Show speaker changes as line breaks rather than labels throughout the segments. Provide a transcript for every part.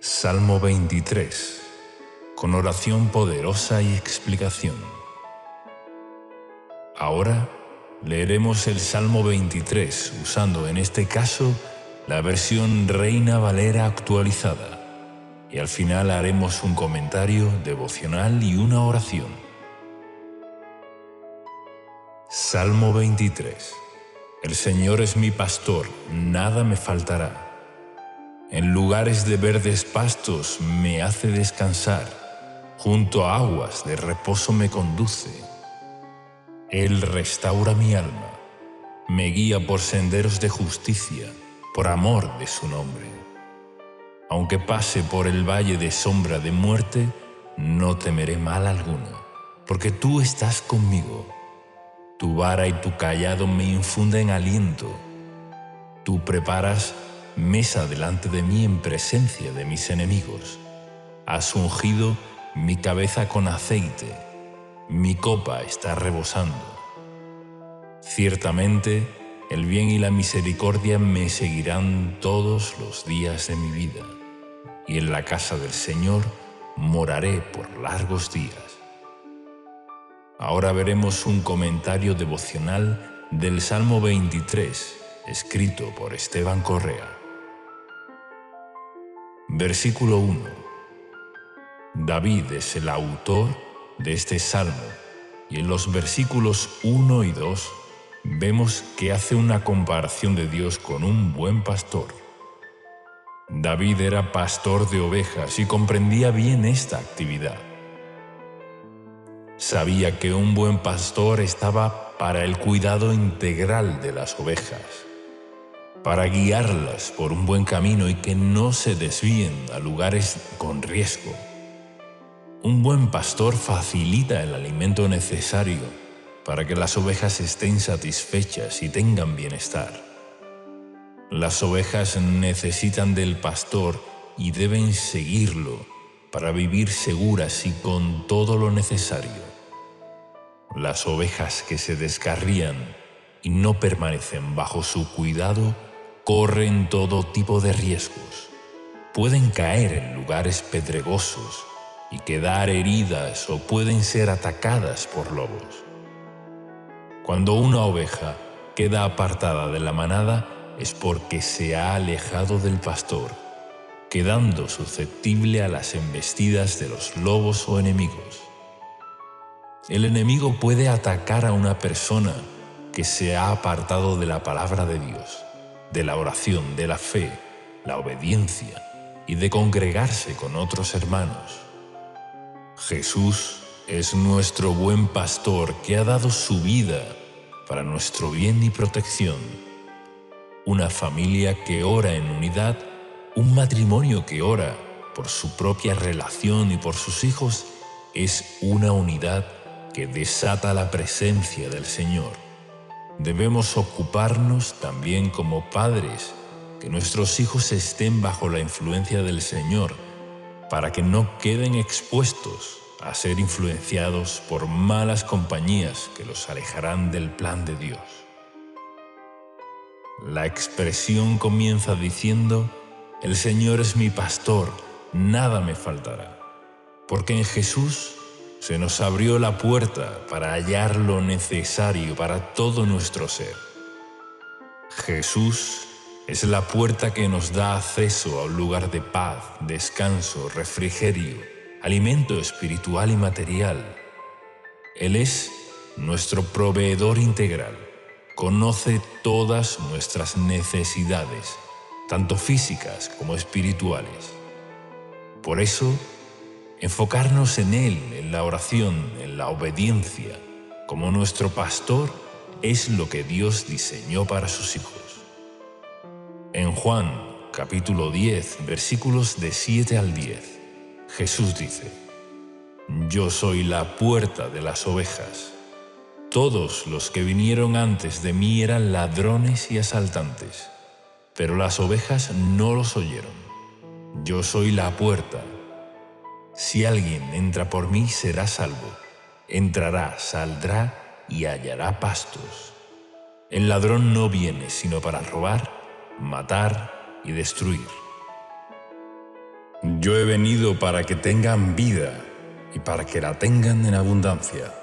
Salmo 23, con oración poderosa y explicación. Ahora leeremos el Salmo 23 usando en este caso la versión Reina Valera actualizada y al final haremos un comentario devocional y una oración. Salmo 23. El Señor es mi pastor, nada me faltará. En lugares de verdes pastos me hace descansar, junto a aguas de reposo me conduce. Él restaura mi alma, me guía por senderos de justicia, por amor de su nombre. Aunque pase por el valle de sombra de muerte, no temeré mal alguno, porque tú estás conmigo. Tu vara y tu cayado me infunden aliento. Tú preparas mesa delante de mí en presencia de mis enemigos. Has ungido mi cabeza con aceite, mi copa está rebosando. Ciertamente, el bien y la misericordia me seguirán todos los días de mi vida, y en la casa del Señor moraré por largos días. Ahora veremos un comentario devocional del Salmo 23, escrito por Esteban Correa. Versículo 1. David es el autor de este salmo y en los versículos 1 y 2 vemos que hace una comparación de Dios con un buen pastor. David era pastor de ovejas y comprendía bien esta actividad. Sabía que un buen pastor estaba para el cuidado integral de las ovejas, para guiarlas por un buen camino y que no se desvíen a lugares con riesgo. Un buen pastor facilita el alimento necesario para que las ovejas estén satisfechas y tengan bienestar. Las ovejas necesitan del pastor y deben seguirlo para vivir seguras y con todo lo necesario. Las ovejas que se descarrían y no permanecen bajo su cuidado corren todo tipo de riesgos. Pueden caer en lugares pedregosos y quedar heridas o pueden ser atacadas por lobos. Cuando una oveja queda apartada de la manada es porque se ha alejado del pastor, quedando susceptible a las embestidas de los lobos o enemigos. El enemigo puede atacar a una persona que se ha apartado de la palabra de Dios, de la oración, de la fe, la obediencia y de congregarse con otros hermanos. Jesús es nuestro buen pastor que ha dado su vida para nuestro bien y protección. Una familia que ora en unidad, un matrimonio que ora por su propia relación y por sus hijos, es una unidad que desata la presencia del Señor. Debemos ocuparnos también como padres que nuestros hijos estén bajo la influencia del Señor para que no queden expuestos a ser influenciados por malas compañías que los alejarán del plan de Dios. La expresión comienza diciendo: el Señor es mi pastor, nada me faltará, porque en Jesús se nos abrió la puerta para hallar lo necesario para todo nuestro ser. Jesús es la puerta que nos da acceso a un lugar de paz, descanso, refrigerio, alimento espiritual y material. Él es nuestro proveedor integral. Conoce todas nuestras necesidades, tanto físicas como espirituales. Por eso, enfocarnos en Él, en la oración, en la obediencia, como nuestro pastor, es lo que Dios diseñó para sus hijos. En Juan, capítulo 10, versículos de 7 al 10, Jesús dice: Yo soy la puerta de las ovejas. Todos los que vinieron antes de mí eran ladrones y asaltantes, pero las ovejas no los oyeron. Yo soy la puerta. Si alguien entra por mí, será salvo. Entrará, saldrá y hallará pastos. El ladrón no viene sino para robar, matar y destruir. Yo he venido para que tengan vida y para que la tengan en abundancia.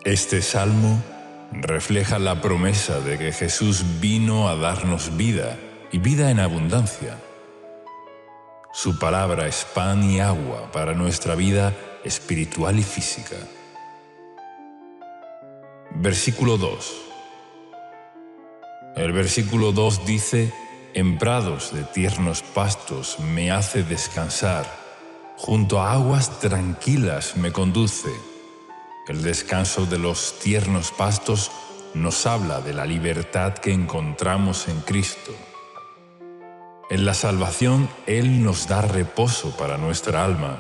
Este salmo refleja la promesa de que Jesús vino a darnos vida y vida en abundancia. Su palabra es pan y agua para nuestra vida espiritual y física. Versículo 2. El versículo 2 dice: en prados de tiernos pastos me hace descansar, junto a aguas tranquilas me conduce. El descanso de los tiernos pastos nos habla de la libertad que encontramos en Cristo. En la salvación, Él nos da reposo para nuestra alma,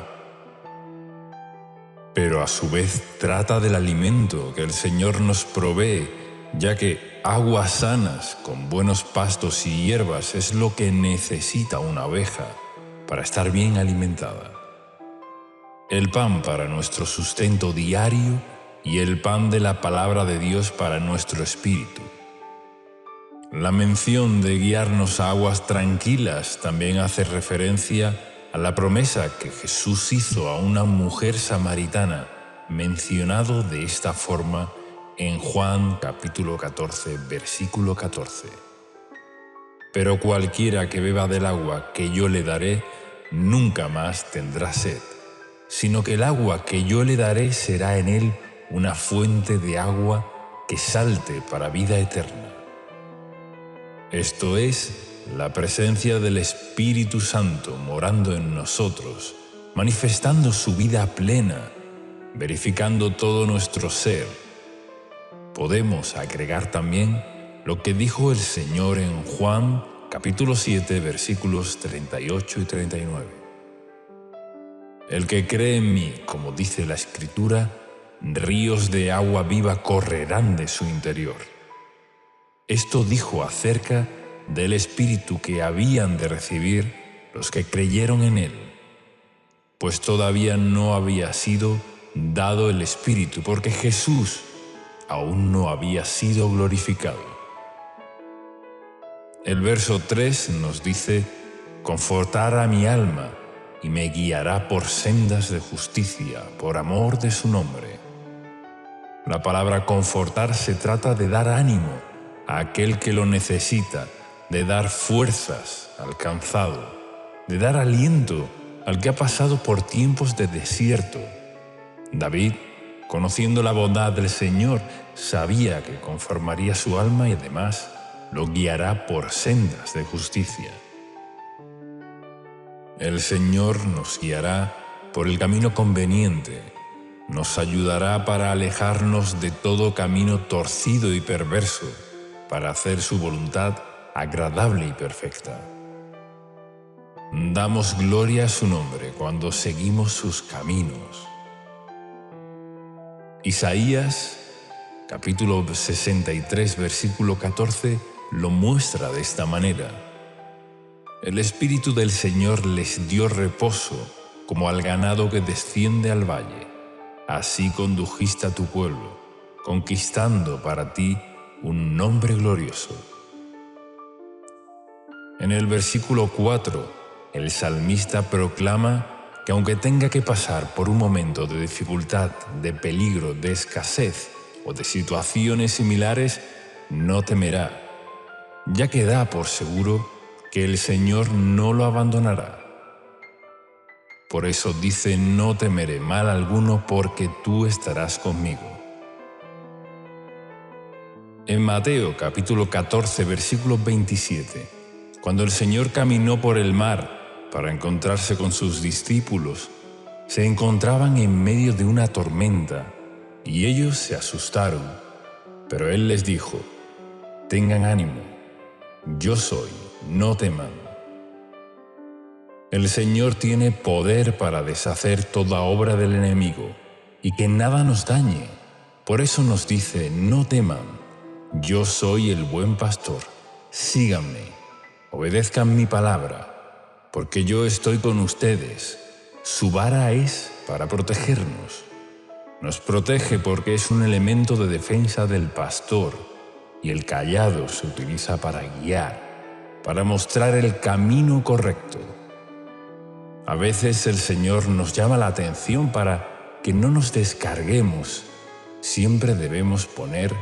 pero a su vez trata del alimento que el Señor nos provee, ya que aguas sanas con buenos pastos y hierbas es lo que necesita una oveja para estar bien alimentada. El pan para nuestro sustento diario y el pan de la palabra de Dios para nuestro espíritu. La mención de guiarnos a aguas tranquilas también hace referencia a la promesa que Jesús hizo a una mujer samaritana, mencionado de esta forma en Juan capítulo 14, versículo 14. Pero cualquiera que beba del agua que yo le daré, nunca más tendrá sed, sino que el agua que yo le daré será en él una fuente de agua que salte para vida eterna. Esto es, la presencia del Espíritu Santo morando en nosotros, manifestando su vida plena, verificando todo nuestro ser. Podemos agregar también lo que dijo el Señor en Juan capítulo 7, versículos 38 y 39. El que cree en mí, como dice la Escritura, ríos de agua viva correrán de su interior. Esto dijo acerca del Espíritu que habían de recibir los que creyeron en Él, pues todavía no había sido dado el Espíritu, porque Jesús aún no había sido glorificado. El verso 3 nos dice: confortará mi alma y me guiará por sendas de justicia, por amor de su nombre. La palabra confortar se trata de dar ánimo a aquel que lo necesita, de dar fuerzas al cansado, de dar aliento al que ha pasado por tiempos de desierto. David, conociendo la bondad del Señor, sabía que conformaría su alma y además lo guiará por sendas de justicia. El Señor nos guiará por el camino conveniente, nos ayudará para alejarnos de todo camino torcido y perverso, para hacer su voluntad agradable y perfecta. Damos gloria a su nombre cuando seguimos sus caminos. Isaías, capítulo 63, versículo 14, lo muestra de esta manera: el Espíritu del Señor les dio reposo, como al ganado que desciende al valle. Así condujiste a tu pueblo, conquistando para ti un nombre glorioso. En el versículo 4, el salmista proclama que aunque tenga que pasar por un momento de dificultad, de peligro, de escasez o de situaciones similares, no temerá, ya que da por seguro que el Señor no lo abandonará. Por eso dice: no temeré mal alguno, porque tú estarás conmigo. En Mateo capítulo 14, versículo 27, cuando el Señor caminó por el mar para encontrarse con sus discípulos, se encontraban en medio de una tormenta y ellos se asustaron, pero Él les dijo: tengan ánimo, yo soy, no teman. El Señor tiene poder para deshacer toda obra del enemigo y que nada nos dañe. Por eso nos dice: no teman, yo soy el buen pastor, síganme, obedezcan mi palabra, porque yo estoy con ustedes. Su vara es para protegernos. Nos protege porque es un elemento de defensa del pastor, y el cayado se utiliza para guiar, para mostrar el camino correcto. A veces el Señor nos llama la atención para que no nos descarguemos. Siempre debemos poner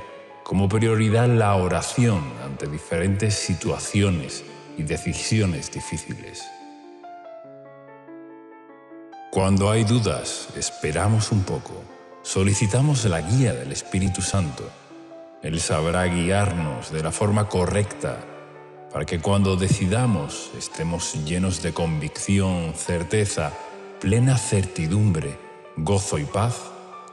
como prioridad la oración ante diferentes situaciones y decisiones difíciles. Cuando hay dudas, esperamos un poco. Solicitamos la guía del Espíritu Santo. Él sabrá guiarnos de la forma correcta para que cuando decidamos estemos llenos de convicción, certeza, plena certidumbre, gozo y paz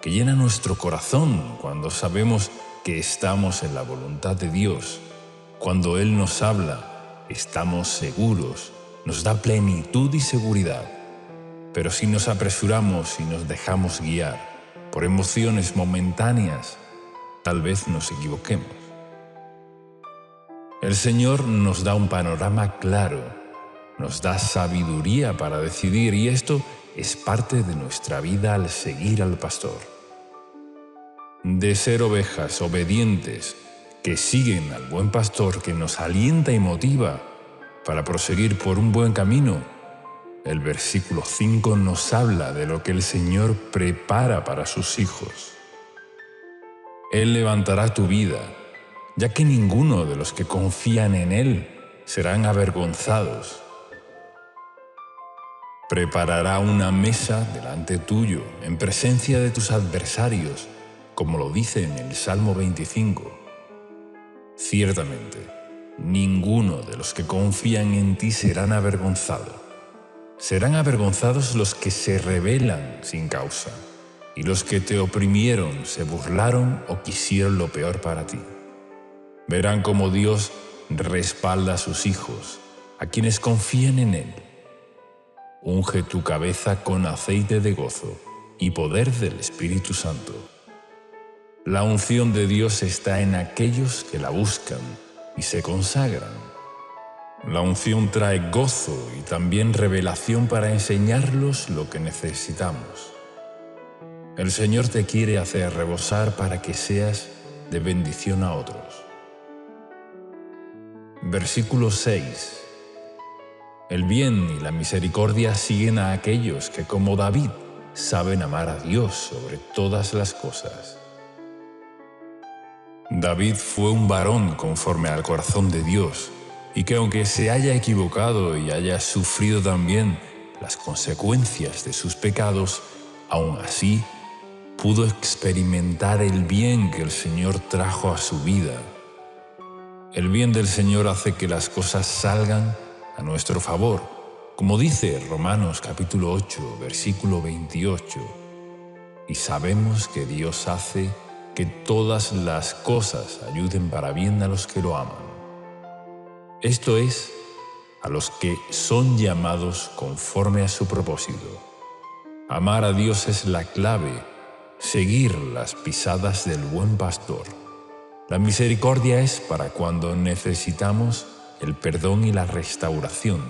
que llena nuestro corazón cuando sabemos que estamos en la voluntad de Dios. Cuando Él nos habla, estamos seguros, nos da plenitud y seguridad. Pero si nos apresuramos y nos dejamos guiar por emociones momentáneas, tal vez nos equivoquemos. El Señor nos da un panorama claro, nos da sabiduría para decidir y esto es parte de nuestra vida al seguir al pastor. De ser ovejas obedientes que siguen al buen pastor que nos alienta y motiva para proseguir por un buen camino, el versículo 5 nos habla de lo que el Señor prepara para sus hijos. Él levantará tu vida, ya que ninguno de los que confían en Él serán avergonzados. Preparará una mesa delante tuyo, en presencia de tus adversarios, como lo dice en el Salmo 25. Ciertamente, ninguno de los que confían en ti serán avergonzados. Serán avergonzados los que se rebelan sin causa, y los que te oprimieron, se burlaron o quisieron lo peor para ti. Verán cómo Dios respalda a sus hijos, a quienes confían en Él. Unge tu cabeza con aceite de gozo y poder del Espíritu Santo. La unción de Dios está en aquellos que la buscan y se consagran. La unción trae gozo y también revelación para enseñarlos lo que necesitamos. El Señor te quiere hacer rebosar para que seas de bendición a otros. Versículo 6. El bien y la misericordia siguen a aquellos que, como David, saben amar a Dios sobre todas las cosas. David fue un varón conforme al corazón de Dios, y que aunque se haya equivocado y haya sufrido también las consecuencias de sus pecados, aún así pudo experimentar el bien que el Señor trajo a su vida. El bien del Señor hace que las cosas salgan a nuestro favor, como dice Romanos capítulo 8, versículo 28. Y sabemos que Dios hace que todas las cosas ayuden para bien a los que lo aman. Esto es, a los que son llamados conforme a su propósito. Amar a Dios es la clave, seguir las pisadas del buen pastor. La misericordia es para cuando necesitamos el perdón y la restauración.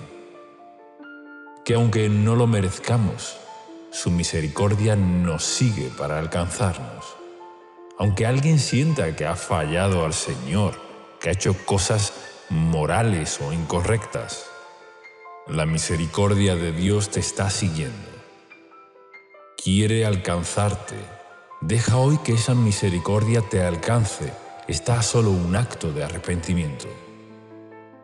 Que aunque no lo merezcamos, su misericordia nos sigue para alcanzarnos. Aunque alguien sienta que ha fallado al Señor, que ha hecho cosas morales o incorrectas, la misericordia de Dios te está siguiendo. Quiere alcanzarte. Deja hoy que esa misericordia te alcance. Está solo un acto de arrepentimiento.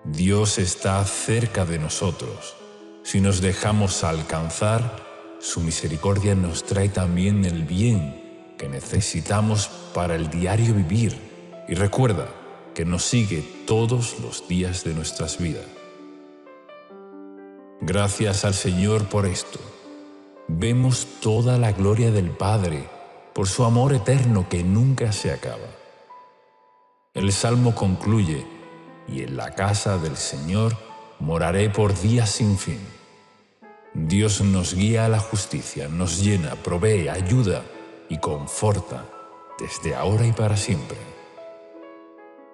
Dios está cerca de nosotros. Si nos dejamos alcanzar, su misericordia nos trae también el bien que necesitamos para el diario vivir. Y recuerda que nos sigue todos los días de nuestras vidas. Gracias al Señor por esto. Vemos toda la gloria del Padre por su amor eterno que nunca se acaba. El Salmo concluye: y en la casa del Señor moraré por días sin fin. Dios nos guía a la justicia, nos llena, provee, ayuda y conforta desde ahora y para siempre.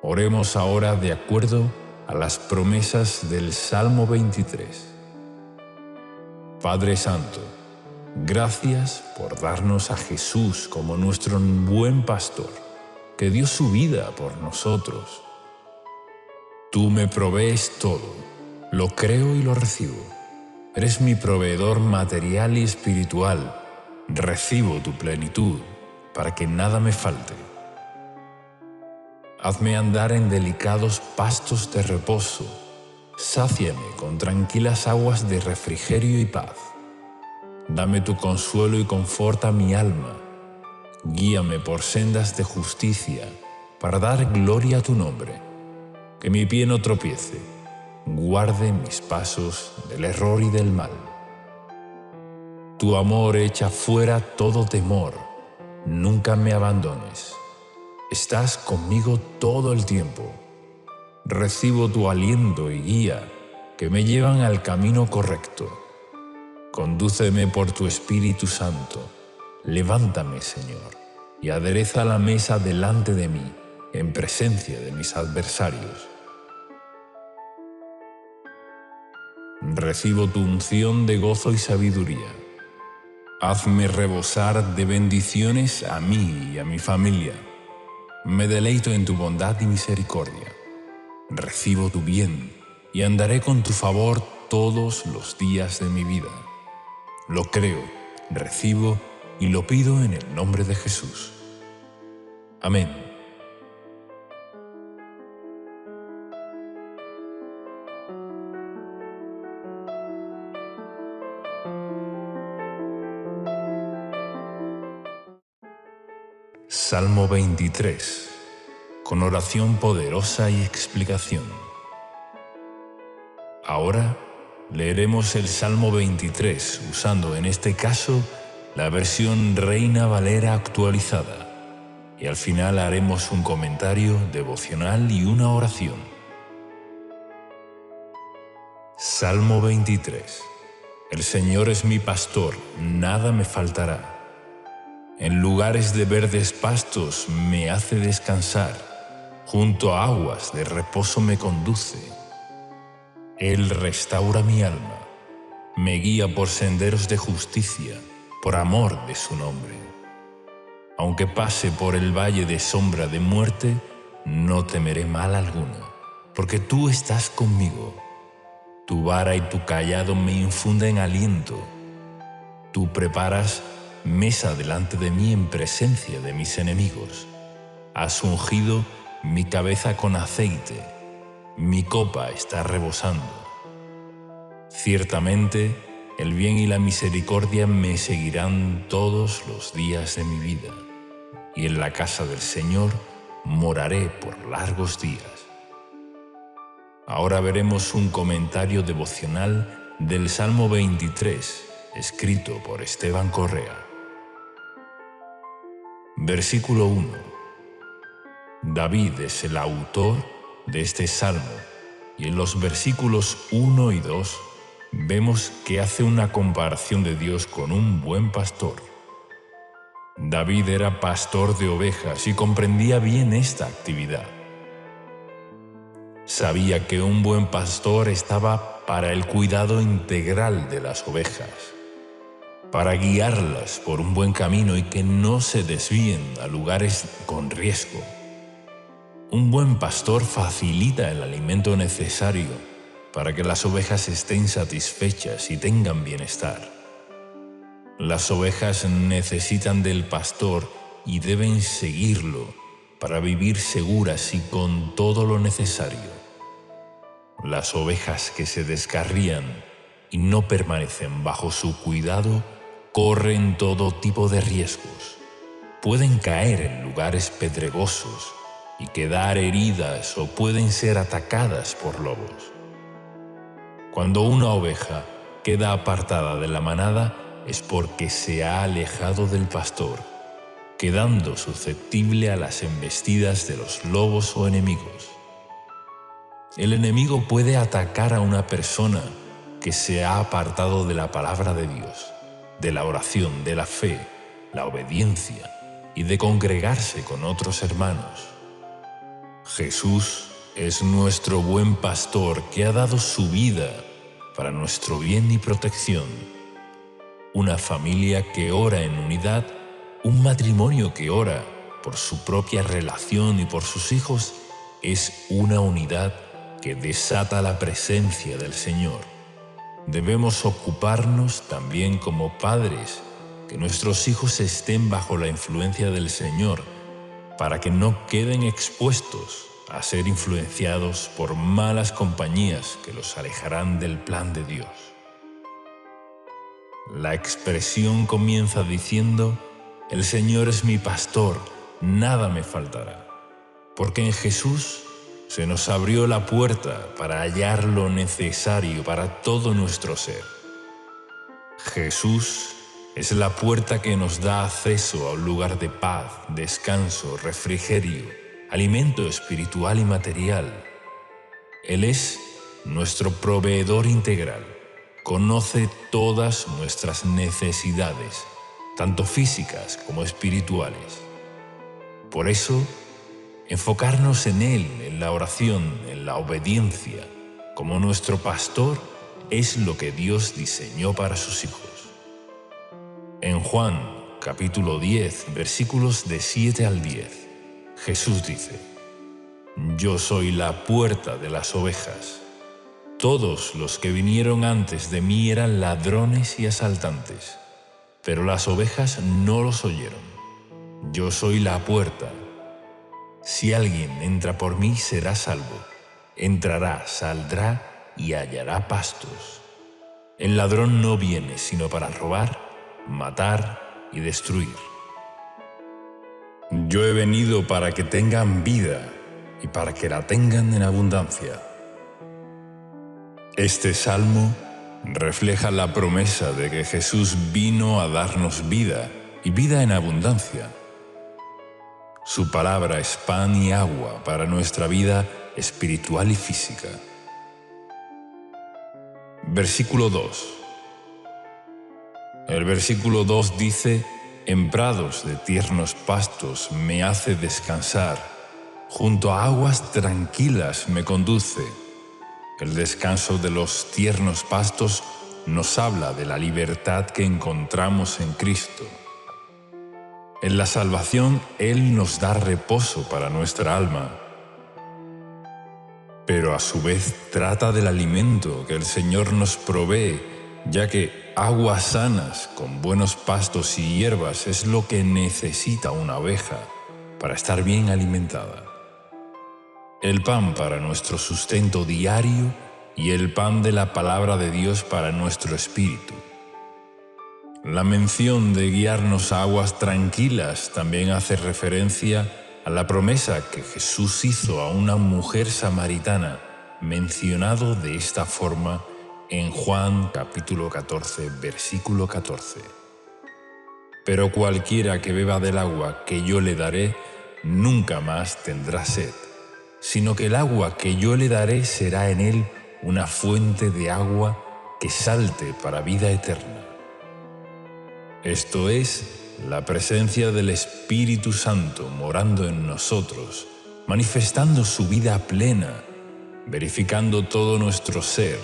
Oremos ahora de acuerdo a las promesas del Salmo 23. Padre Santo, gracias por darnos a Jesús como nuestro buen pastor, que dio su vida por nosotros. Tú me provees todo, lo creo y lo recibo. Eres mi proveedor material y espiritual. Recibo tu plenitud para que nada me falte. Hazme andar en delicados pastos de reposo. Sáciame con tranquilas aguas de refrigerio y paz. Dame tu consuelo y conforta mi alma. Guíame por sendas de justicia para dar gloria a tu nombre. Que mi pie no tropiece. Guarde mis pasos del error y del mal. Tu amor echa fuera todo temor. Nunca me abandones. Estás conmigo todo el tiempo. Recibo tu aliento y guía que me llevan al camino correcto. Condúceme por tu Espíritu Santo. Levántame, Señor, y adereza la mesa delante de mí, en presencia de mis adversarios. Recibo tu unción de gozo y sabiduría. Hazme rebosar de bendiciones a mí y a mi familia. Me deleito en tu bondad y misericordia. Recibo tu bien y andaré con tu favor todos los días de mi vida. Lo creo, recibo y lo pido en el nombre de Jesús. Amén. Salmo 23, con oración poderosa y explicación. Ahora leeremos el Salmo 23 usando en este caso la versión Reina Valera actualizada y al final haremos un comentario devocional y una oración. Salmo 23. El Señor es mi pastor, nada me faltará. En lugares de verdes pastos me hace descansar, junto a aguas de reposo me conduce. Él restaura mi alma, me guía por senderos de justicia, por amor de su nombre. Aunque pase por el valle de sombra de muerte, no temeré mal alguno, porque tú estás conmigo. Tu vara y tu cayado me infunden aliento. Tú preparas mesa delante de mí en presencia de mis enemigos. Has ungido mi cabeza con aceite, mi copa está rebosando. Ciertamente, el bien y la misericordia me seguirán todos los días de mi vida, y en la casa del Señor moraré por largos días. Ahora veremos un comentario devocional del Salmo 23, escrito por Esteban Correa. Versículo 1. David es el autor de este salmo y en los versículos 1 y 2 vemos que hace una comparación de Dios con un buen pastor. David era pastor de ovejas y comprendía bien esta actividad. Sabía que un buen pastor estaba para el cuidado integral de las ovejas, para guiarlas por un buen camino y que no se desvíen a lugares con riesgo. Un buen pastor facilita el alimento necesario para que las ovejas estén satisfechas y tengan bienestar. Las ovejas necesitan del pastor y deben seguirlo para vivir seguras y con todo lo necesario. Las ovejas que se descarrían y no permanecen bajo su cuidado corren todo tipo de riesgos. Pueden caer en lugares pedregosos y quedar heridas o pueden ser atacadas por lobos. Cuando una oveja queda apartada de la manada es porque se ha alejado del pastor, quedando susceptible a las embestidas de los lobos o enemigos. El enemigo puede atacar a una persona que se ha apartado de la palabra de Dios, de la oración, de la fe, la obediencia y de congregarse con otros hermanos. Jesús es nuestro buen pastor que ha dado su vida para nuestro bien y protección. Una familia que ora en unidad, un matrimonio que ora por su propia relación y por sus hijos, es una unidad que desata la presencia del Señor. debemos ocuparnos también como padres, que nuestros hijos estén bajo la influencia del Señor, para que no queden expuestos a ser influenciados por malas compañías que los alejarán del plan de Dios. La expresión comienza diciendo: el Señor es mi pastor, nada me faltará, porque en Jesús se nos abrió la puerta para hallar lo necesario para todo nuestro ser. Jesús es la puerta que nos da acceso a un lugar de paz, descanso, refrigerio, alimento espiritual y material. Él es nuestro proveedor integral. Conoce todas nuestras necesidades, tanto físicas como espirituales. Por eso, enfocarnos en Él, en la oración, en la obediencia, como nuestro pastor, es lo que Dios diseñó para sus hijos. En Juan, capítulo 10, versículos de 7 al 10, Jesús dice: Yo soy la puerta de las ovejas. Todos los que vinieron antes de mí eran ladrones y asaltantes, pero las ovejas no los oyeron. Yo soy la puerta. Si alguien entra por mí, será salvo. Entrará, saldrá y hallará pastos. El ladrón no viene sino para robar, matar y destruir. Yo he venido para que tengan vida y para que la tengan en abundancia. Este salmo refleja la promesa de que Jesús vino a darnos vida y vida en abundancia. Su palabra es pan y agua para nuestra vida espiritual y física. Versículo 2. El versículo 2 dice: En prados de tiernos pastos me hace descansar, junto a aguas tranquilas me conduce. El descanso de los tiernos pastos nos habla de la libertad que encontramos en Cristo. En la salvación, Él nos da reposo para nuestra alma, pero a su vez trata del alimento que el Señor nos provee, ya que aguas sanas con buenos pastos y hierbas es lo que necesita una oveja para estar bien alimentada. El pan para nuestro sustento diario y el pan de la palabra de Dios para nuestro espíritu. La mención de guiarnos a aguas tranquilas también hace referencia a la promesa que Jesús hizo a una mujer samaritana, mencionado de esta forma en Juan capítulo 14, versículo 14. Pero cualquiera que beba del agua que yo le daré, nunca más tendrá sed, sino que el agua que yo le daré será en él una fuente de agua que salte para vida eterna. Esto es, la presencia del Espíritu Santo morando en nosotros, manifestando su vida plena, verificando todo nuestro ser.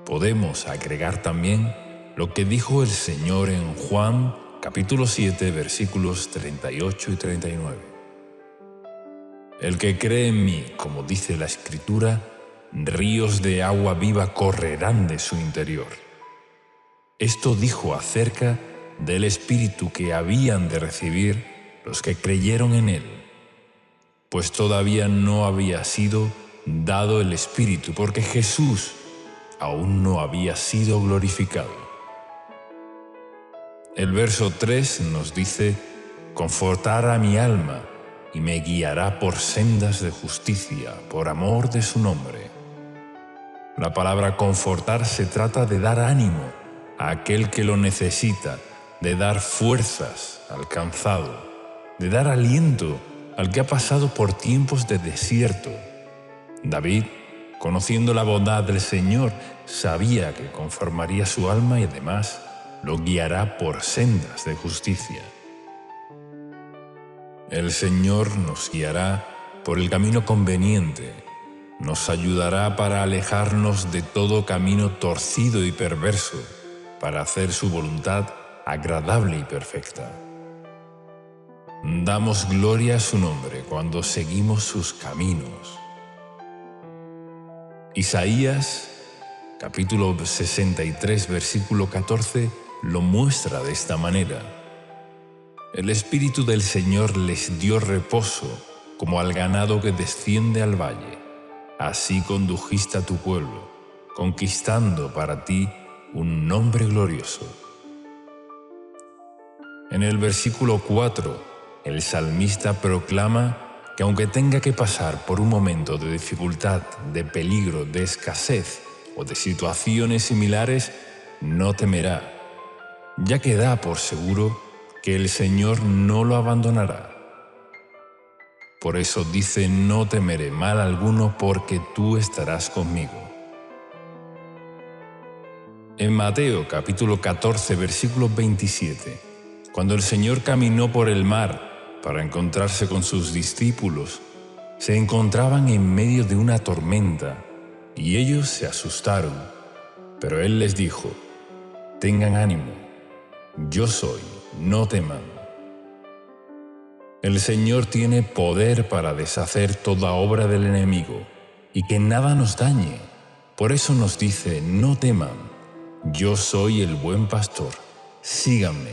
Podemos agregar también lo que dijo el Señor en Juan capítulo 7, versículos 38 y 39. El que cree en mí, como dice la Escritura, ríos de agua viva correrán de su interior. Esto dijo acerca del Espíritu que habían de recibir los que creyeron en Él, pues todavía no había sido dado el Espíritu, porque Jesús aún no había sido glorificado. El verso 3 nos dice: confortará a mi alma y me guiará por sendas de justicia, por amor de su nombre. La palabra confortar se trata de dar ánimo a aquel que lo necesita, de dar fuerzas al cansado, de dar aliento al que ha pasado por tiempos de desierto. David, conociendo la bondad del Señor, sabía que conformaría su alma y además lo guiará por sendas de justicia. El Señor nos guiará por el camino conveniente, nos ayudará para alejarnos de todo camino torcido y perverso, para hacer su voluntad agradable y perfecta. Damos gloria a su nombre cuando seguimos sus caminos. Isaías capítulo 63, versículo 14, lo muestra de esta manera. El Espíritu del Señor les dio reposo, como al ganado que desciende al valle. Así condujiste a tu pueblo, conquistando para ti un nombre glorioso. En el versículo 4, el salmista proclama que aunque tenga que pasar por un momento de dificultad, de peligro, de escasez o de situaciones similares, no temerá, ya que da por seguro que el Señor no lo abandonará. Por eso dice: no temeré mal alguno, porque tú estarás conmigo. En Mateo capítulo 14, versículo 27, cuando el Señor caminó por el mar para encontrarse con sus discípulos, se encontraban en medio de una tormenta y ellos se asustaron, pero Él les dijo: tengan ánimo, yo soy, no teman. El Señor tiene poder para deshacer toda obra del enemigo y que nada nos dañe. Por eso nos dice: no teman, yo soy el buen pastor, síganme,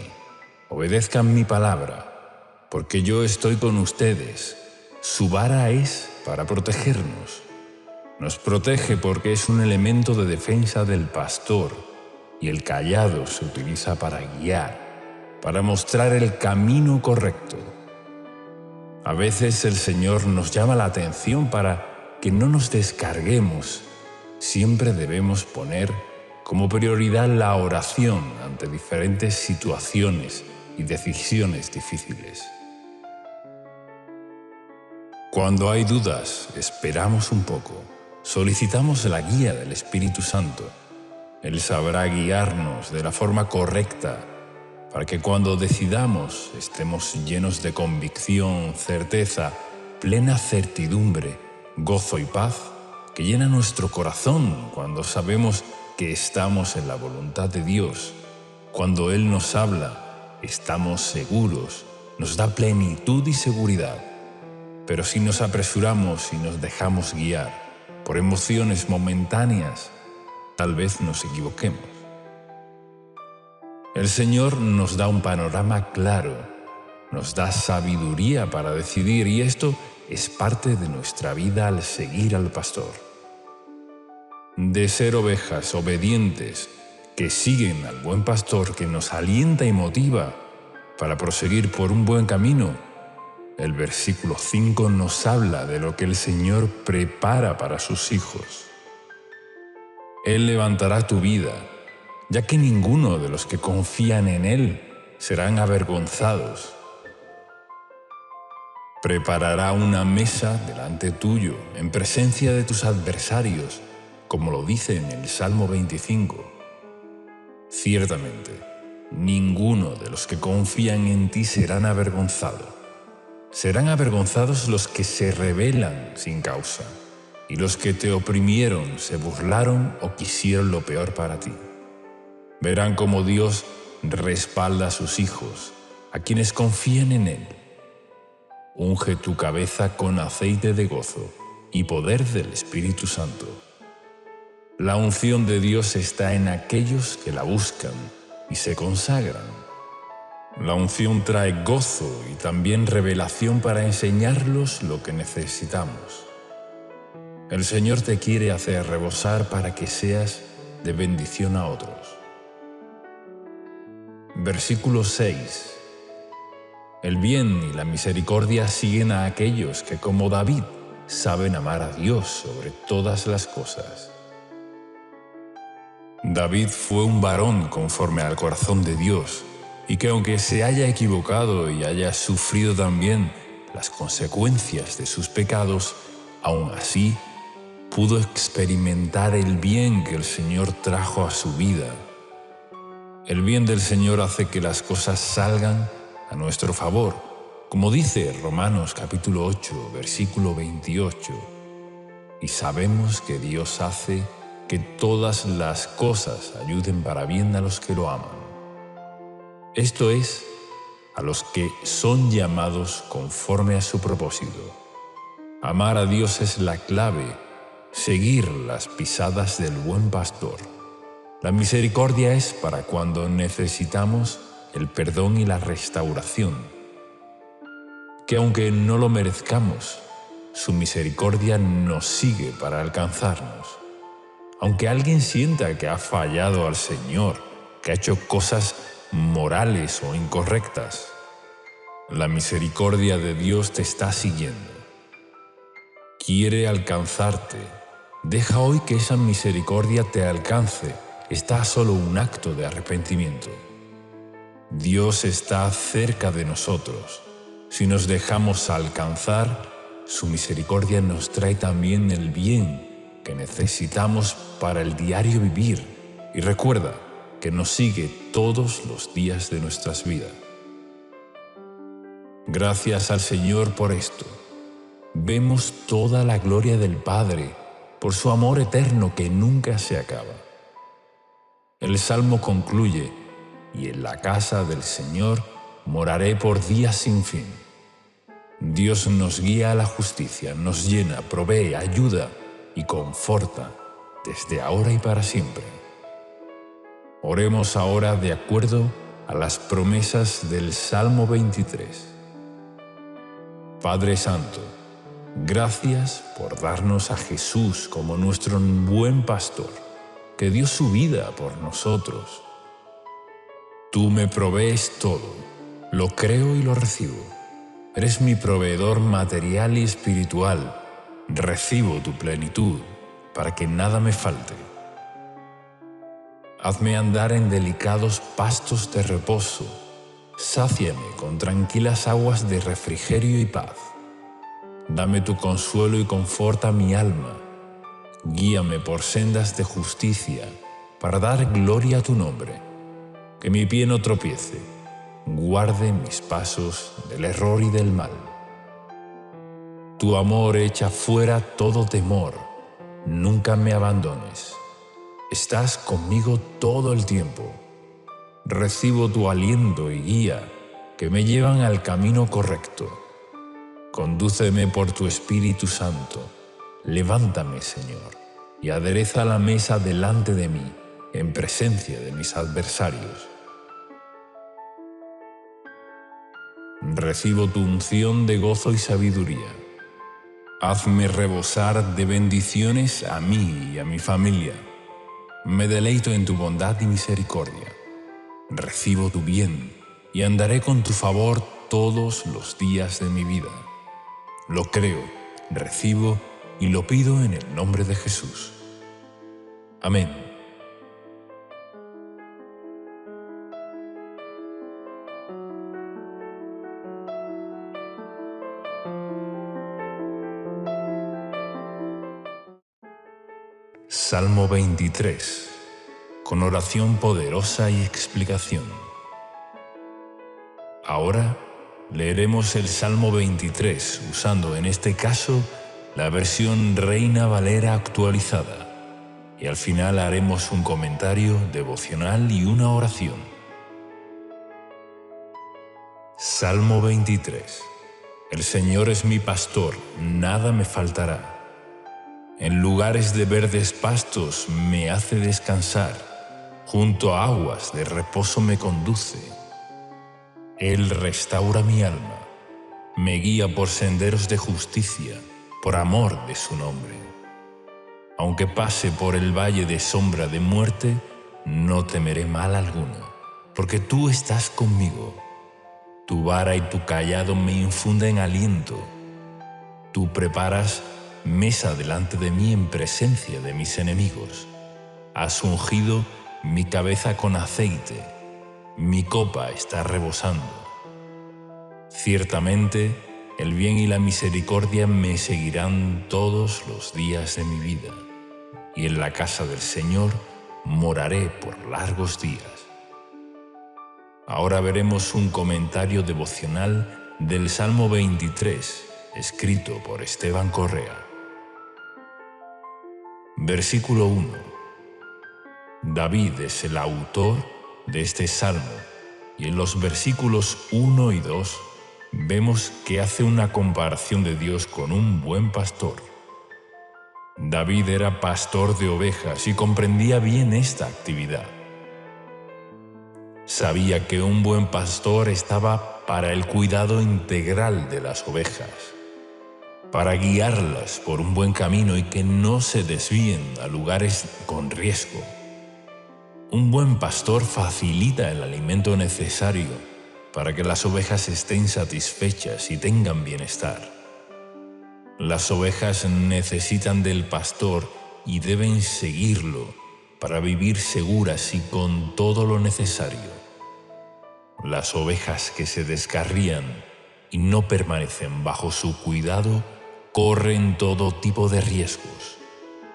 obedezcan mi palabra, porque yo estoy con ustedes. Su vara es para protegernos. Nos protege porque es un elemento de defensa del pastor, y el cayado se utiliza para guiar, para mostrar el camino correcto. A veces el Señor nos llama la atención para que no nos descarguemos. Siempre debemos poner como prioridad la oración ante diferentes situaciones y decisiones difíciles. Cuando hay dudas, esperamos un poco, solicitamos la guía del Espíritu Santo. Él sabrá guiarnos de la forma correcta para que cuando decidamos estemos llenos de convicción, certeza, plena certidumbre, gozo y paz que llena nuestro corazón cuando sabemos que estamos en la voluntad de Dios. Cuando Él nos habla, estamos seguros, nos da plenitud y seguridad. Pero si nos apresuramos y nos dejamos guiar por emociones momentáneas, tal vez nos equivoquemos. El Señor nos da un panorama claro, nos da sabiduría para decidir, y esto es parte de nuestra vida al seguir al pastor. De ser ovejas obedientes que siguen al buen pastor que nos alienta y motiva para proseguir por un buen camino, el versículo 5 nos habla de lo que el Señor prepara para sus hijos. Él levantará tu vida, ya que ninguno de los que confían en Él serán avergonzados. Preparará una mesa delante tuyo, en presencia de tus adversarios, como lo dice en el Salmo 25. Ciertamente, ninguno de los que confían en ti serán avergonzados. Serán avergonzados los que se rebelan sin causa, y los que te oprimieron, se burlaron o quisieron lo peor para ti. Verán cómo Dios respalda a sus hijos, a quienes confían en Él. Unge tu cabeza con aceite de gozo y poder del Espíritu Santo. La unción de Dios está en aquellos que la buscan y se consagran. La unción trae gozo y también revelación para enseñarlos lo que necesitamos. El Señor te quiere hacer rebosar para que seas de bendición a otros. Versículo 6. El bien y la misericordia siguen a aquellos que, como David, saben amar a Dios sobre todas las cosas. David fue un varón conforme al corazón de Dios, y que aunque se haya equivocado y haya sufrido también las consecuencias de sus pecados, aún así pudo experimentar el bien que el Señor trajo a su vida. El bien del Señor hace que las cosas salgan a nuestro favor, como dice Romanos capítulo 8, versículo 28. Y sabemos que Dios hace que todas las cosas ayuden para bien a los que lo aman. Esto es, a los que son llamados conforme a su propósito. Amar a Dios es la clave seguir las pisadas del buen pastor. La misericordia es para cuando necesitamos el perdón y la restauración, que aunque no lo merezcamos, su misericordia nos sigue para alcanzarnos. Aunque alguien sienta que ha fallado al Señor, que ha hecho cosas morales o incorrectas, la misericordia de Dios te está siguiendo. Quiere alcanzarte. Deja hoy que esa misericordia te alcance. Está a solo un acto de arrepentimiento. Dios está cerca de nosotros. Si nos dejamos alcanzar, su misericordia nos trae también el bien que necesitamos para el diario vivir. Y recuerda que nos sigue todos los días de nuestras vidas. Gracias al Señor por esto. Vemos toda la gloria del Padre por su amor eterno que nunca se acaba. El Salmo concluye: y en la casa del Señor moraré por días sin fin. Dios nos guía a la justicia, nos llena, provee, ayuda y conforta desde ahora y para siempre. Oremos ahora de acuerdo a las promesas del Salmo 23. Padre Santo, gracias por darnos a Jesús como nuestro buen pastor, que dio su vida por nosotros. Tú me provees todo, lo creo y lo recibo. Eres mi proveedor material y espiritual. Recibo tu plenitud para que nada me falte. Hazme andar en delicados pastos de reposo. Sáciame con tranquilas aguas de refrigerio y paz. Dame tu consuelo y conforta mi alma. Guíame por sendas de justicia para dar gloria a tu nombre. Que mi pie no tropiece. Guarde mis pasos del error y del mal. Tu amor echa fuera todo temor. Nunca me abandones. Estás conmigo todo el tiempo. Recibo tu aliento y guía que me llevan al camino correcto. Condúceme por tu Espíritu Santo. Levántame, Señor, y adereza la mesa delante de mí, en presencia de mis adversarios. Recibo tu unción de gozo y sabiduría. Hazme rebosar de bendiciones a mí y a mi familia. Me deleito en tu bondad y misericordia. Recibo tu bien y andaré con tu favor todos los días de mi vida. Lo creo, recibo y lo pido en el nombre de Jesús. Amén. Salmo 23, con oración poderosa y explicación. Ahora leeremos el Salmo 23 usando en este caso la versión Reina Valera actualizada y al final haremos un comentario devocional y una oración. Salmo 23. El Señor es mi pastor, nada me faltará. En lugares de verdes pastos me hace descansar, junto a aguas de reposo me conduce. Él restaura mi alma, me guía por senderos de justicia, por amor de su nombre. Aunque pase por el valle de sombra de muerte, no temeré mal alguno, porque tú estás conmigo. Tu vara y tu cayado me infunden aliento. Tú preparas mesa delante de mí en presencia de mis enemigos. Has ungido mi cabeza con aceite, mi copa está rebosando. Ciertamente, el bien y la misericordia me seguirán todos los días de mi vida, y en la casa del Señor moraré por largos días. Ahora veremos un comentario devocional del Salmo 23, escrito por Esteban Correa. Versículo 1. David es el autor de este salmo y en los versículos 1 y 2 vemos que hace una comparación de Dios con un buen pastor. David era pastor de ovejas y comprendía bien esta actividad. Sabía que un buen pastor estaba para el cuidado integral de las ovejas, para guiarlas por un buen camino y que no se desvíen a lugares con riesgo. Un buen pastor facilita el alimento necesario para que las ovejas estén satisfechas y tengan bienestar. Las ovejas necesitan del pastor y deben seguirlo para vivir seguras y con todo lo necesario. Las ovejas que se descarrían y no permanecen bajo su cuidado corren todo tipo de riesgos.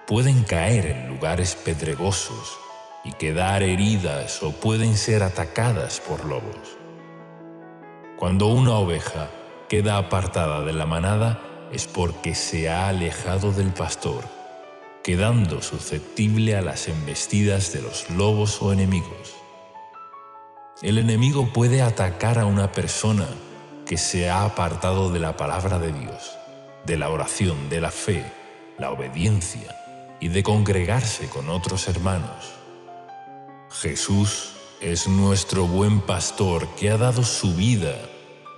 Pueden caer en lugares pedregosos y quedar heridas o pueden ser atacadas por lobos. Cuando una oveja queda apartada de la manada es porque se ha alejado del pastor, quedando susceptible a las embestidas de los lobos o enemigos. El enemigo puede atacar a una persona que se ha apartado de la palabra de Dios, de la oración, de la fe, la obediencia y de congregarse con otros hermanos. Jesús es nuestro buen pastor que ha dado su vida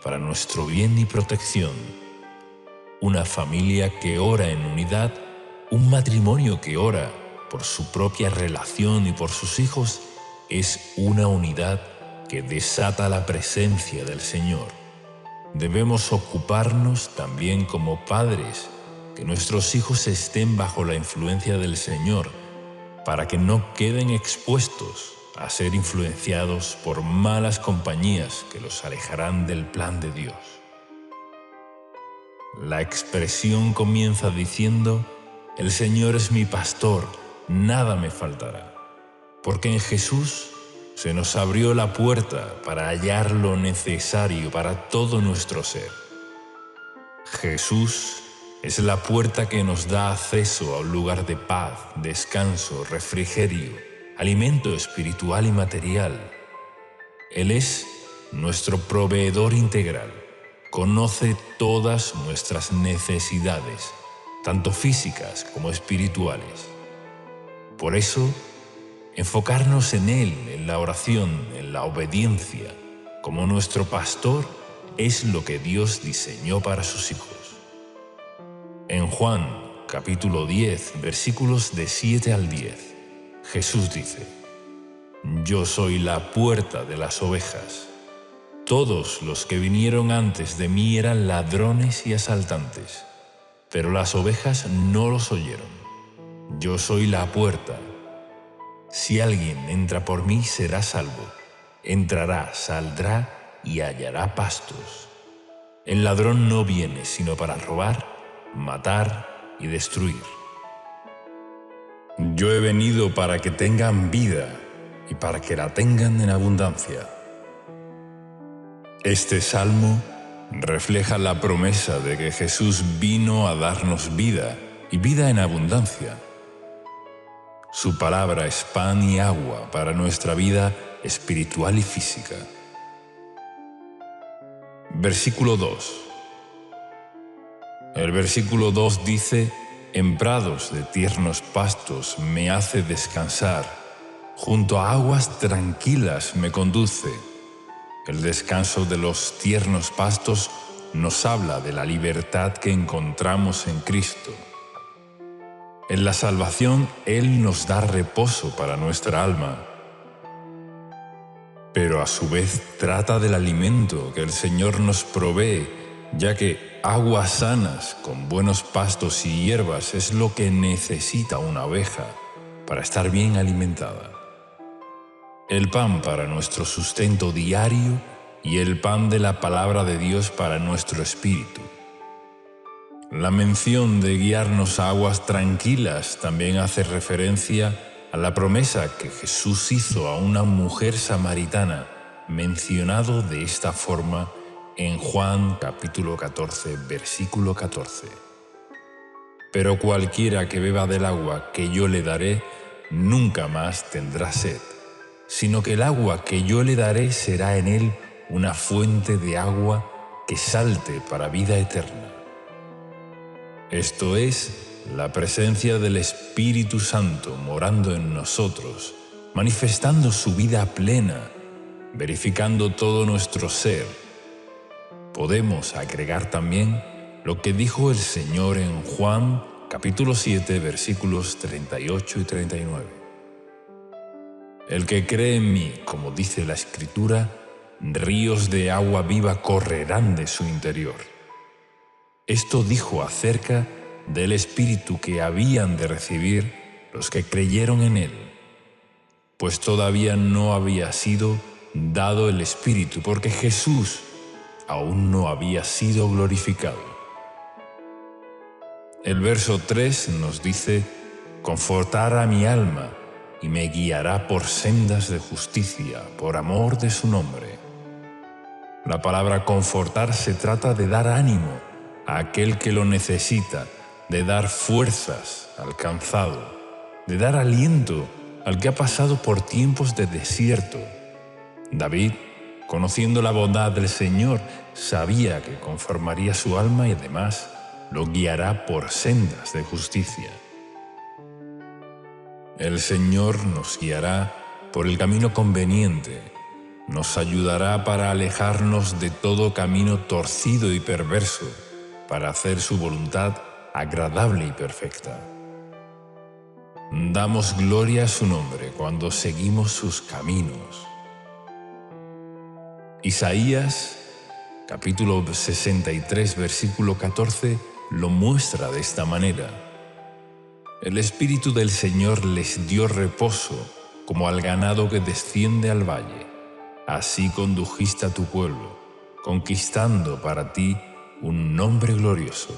para nuestro bien y protección. Una familia que ora en unidad, un matrimonio que ora por su propia relación y por sus hijos, es una unidad que desata la presencia del Señor. Debemos ocuparnos también como padres que nuestros hijos estén bajo la influencia del Señor para que no queden expuestos a ser influenciados por malas compañías que los alejarán del plan de Dios. La expresión comienza diciendo: el Señor es mi pastor, nada me faltará, porque en Jesús se nos abrió la puerta para hallar lo necesario para todo nuestro ser. Jesús es la puerta que nos da acceso a un lugar de paz, descanso, refrigerio, alimento espiritual y material. Él es nuestro proveedor integral. Conoce todas nuestras necesidades, tanto físicas como espirituales. Por eso, enfocarnos en Él, en la oración, en la obediencia, como nuestro pastor, es lo que Dios diseñó para sus hijos. En Juan, capítulo 10, versículos de 7 al 10, Jesús dice: Yo soy la puerta de las ovejas. Todos los que vinieron antes de mí eran ladrones y asaltantes, pero las ovejas no los oyeron. Yo soy la puerta. Si alguien entra por mí, será salvo. Entrará, saldrá y hallará pastos. El ladrón no viene sino para robar, matar y destruir. Yo he venido para que tengan vida y para que la tengan en abundancia. Este salmo refleja la promesa de que Jesús vino a darnos vida y vida en abundancia. Su palabra es pan y agua para nuestra vida espiritual y física. Versículo 2. El versículo 2 dice: En prados de tiernos pastos me hace descansar, junto a aguas tranquilas me conduce. El descanso de los tiernos pastos nos habla de la libertad que encontramos en Cristo. En la salvación, Él nos da reposo para nuestra alma, pero a su vez trata del alimento que el Señor nos provee, ya que aguas sanas con buenos pastos y hierbas es lo que necesita una oveja para estar bien alimentada. El pan para nuestro sustento diario y el pan de la palabra de Dios para nuestro espíritu. La mención de guiarnos a aguas tranquilas también hace referencia a la promesa que Jesús hizo a una mujer samaritana, mencionado de esta forma en Juan capítulo 14, versículo 14. Pero cualquiera que beba del agua que yo le daré, nunca más tendrá sed, sino que el agua que yo le daré será en él una fuente de agua que salte para vida eterna. Esto es, la presencia del Espíritu Santo morando en nosotros, manifestando su vida plena, verificando todo nuestro ser. Podemos agregar también lo que dijo el Señor en Juan capítulo 7, versículos 38 y 39. El que cree en mí, como dice la Escritura, ríos de agua viva correrán de su interior. Esto dijo acerca del Espíritu que habían de recibir los que creyeron en Él, pues todavía no había sido dado el Espíritu, porque Jesús aún no había sido glorificado. El verso 3 nos dice: «Confortará mi alma y me guiará por sendas de justicia, por amor de su nombre». La palabra confortar se trata de dar ánimo a aquel que lo necesita, de dar fuerzas al cansado, de dar aliento al que ha pasado por tiempos de desierto. David, conociendo la bondad del Señor, sabía que conformaría su alma y además lo guiará por sendas de justicia. El Señor nos guiará por el camino conveniente, nos ayudará para alejarnos de todo camino torcido y perverso, para hacer su voluntad agradable y perfecta. Damos gloria a su nombre cuando seguimos sus caminos. Isaías, capítulo 63, versículo 14, lo muestra de esta manera. El Espíritu del Señor les dio reposo, como al ganado que desciende al valle. Así condujiste a tu pueblo, conquistando para ti un nombre glorioso.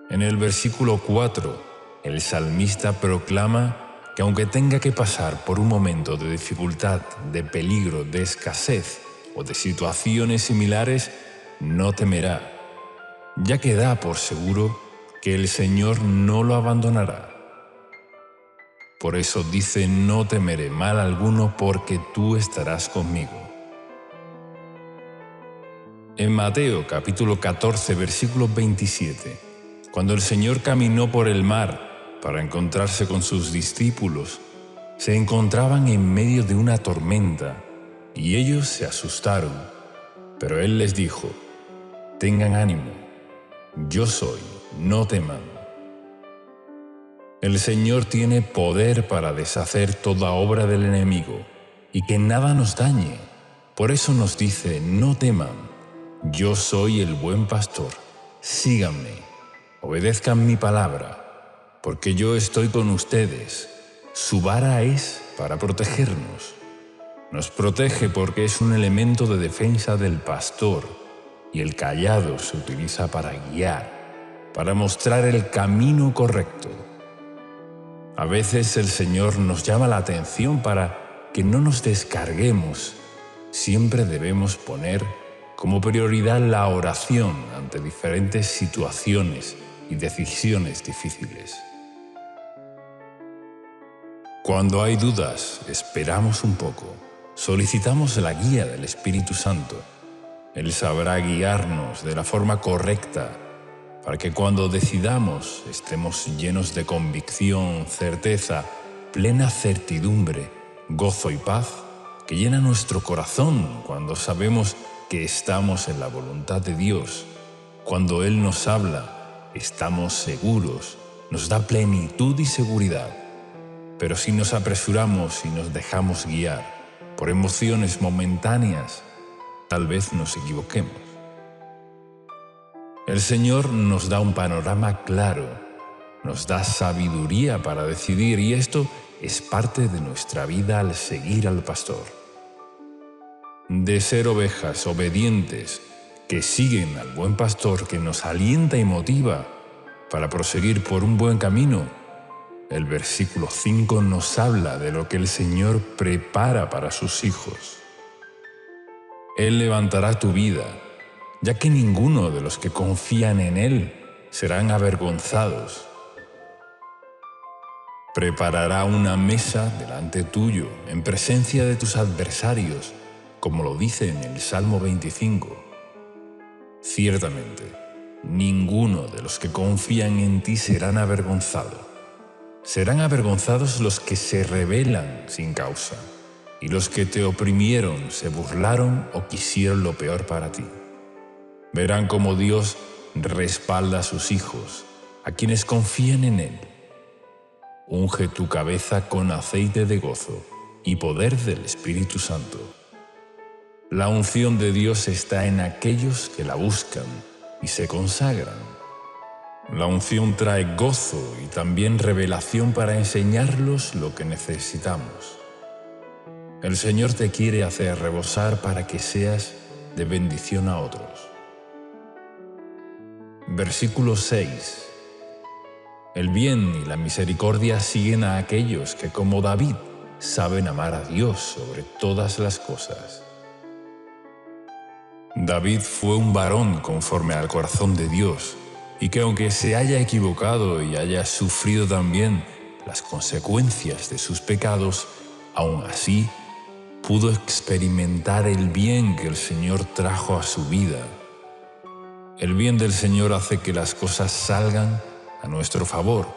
En el versículo 4, el salmista proclama que aunque tenga que pasar por un momento de dificultad, de peligro, de escasez o de situaciones similares, no temerá, ya que da por seguro que el Señor no lo abandonará. Por eso dice: «No temeré mal alguno, porque tú estarás conmigo». En Mateo capítulo 14, versículo 27, cuando el Señor caminó por el mar para encontrarse con sus discípulos, se encontraban en medio de una tormenta y ellos se asustaron, pero Él les dijo: «Tengan ánimo, yo soy, no teman». El Señor tiene poder para deshacer toda obra del enemigo y que nada nos dañe. Por eso nos dice: «No teman, yo soy el buen pastor, síganme, obedezcan mi palabra, porque yo estoy con ustedes». Su vara es para protegernos. Nos protege porque es un elemento de defensa del pastor, y el cayado se utiliza para guiar, para mostrar el camino correcto. A veces el Señor nos llama la atención para que no nos descarguemos. Siempre debemos poner como prioridad la oración ante diferentes situaciones y decisiones difíciles. Cuando hay dudas, esperamos un poco, solicitamos la guía del Espíritu Santo. Él sabrá guiarnos de la forma correcta para que cuando decidamos estemos llenos de convicción, certeza, plena certidumbre, gozo y paz que llena nuestro corazón cuando sabemos que estamos en la voluntad de Dios. Cuando Él nos habla, estamos seguros, nos da plenitud y seguridad. Pero si nos apresuramos y nos dejamos guiar por emociones momentáneas, tal vez nos equivoquemos. El Señor nos da un panorama claro, nos da sabiduría para decidir, y esto es parte de nuestra vida al seguir al pastor. De ser ovejas obedientes que siguen al buen pastor que nos alienta y motiva para proseguir por un buen camino, el versículo 5 nos habla de lo que el Señor prepara para sus hijos. Él levantará tu vida, ya que ninguno de los que confían en Él serán avergonzados. Preparará una mesa delante tuyo, en presencia de tus adversarios, como lo dice en el Salmo 25. Ciertamente, ninguno de los que confían en ti serán avergonzados. Serán avergonzados los que se rebelan sin causa, y los que te oprimieron se burlaron o quisieron lo peor para ti. Verán cómo Dios respalda a sus hijos, a quienes confían en Él. Unge tu cabeza con aceite de gozo y poder del Espíritu Santo. La unción de Dios está en aquellos que la buscan y se consagran. La unción trae gozo y también revelación para enseñarlos lo que necesitamos. El Señor te quiere hacer rebosar para que seas de bendición a otros. Versículo 6. El bien y la misericordia siguen a aquellos que, como David, saben amar a Dios sobre todas las cosas. David fue un varón conforme al corazón de Dios, y que aunque se haya equivocado y haya sufrido también las consecuencias de sus pecados, aún así pudo experimentar el bien que el Señor trajo a su vida. El bien del Señor hace que las cosas salgan a nuestro favor,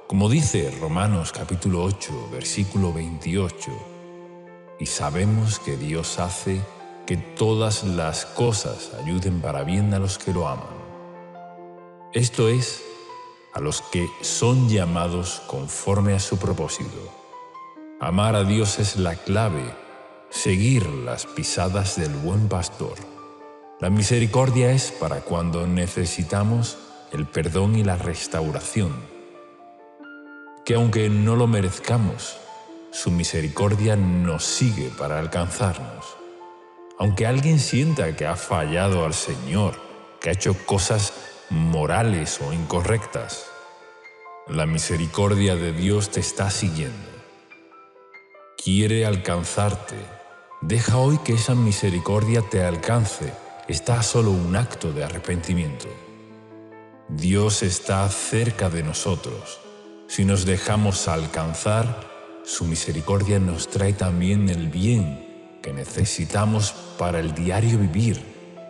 como dice Romanos capítulo 8, versículo 28. Y sabemos que Dios hace que todas las cosas ayuden para bien a los que lo aman. Esto es, a los que son llamados conforme a su propósito. Amar a Dios es la clave, seguir las pisadas del buen pastor. La misericordia es para cuando necesitamos el perdón y la restauración, que aunque no lo merezcamos, su misericordia nos sigue para alcanzarnos. Aunque alguien sienta que ha fallado al Señor, que ha hecho cosas morales o incorrectas, la misericordia de Dios te está siguiendo. Quiere alcanzarte. Deja hoy que esa misericordia te alcance. Está solo un acto de arrepentimiento. Dios está cerca de nosotros. Si nos dejamos alcanzar, su misericordia nos trae también el bien que necesitamos para el diario vivir.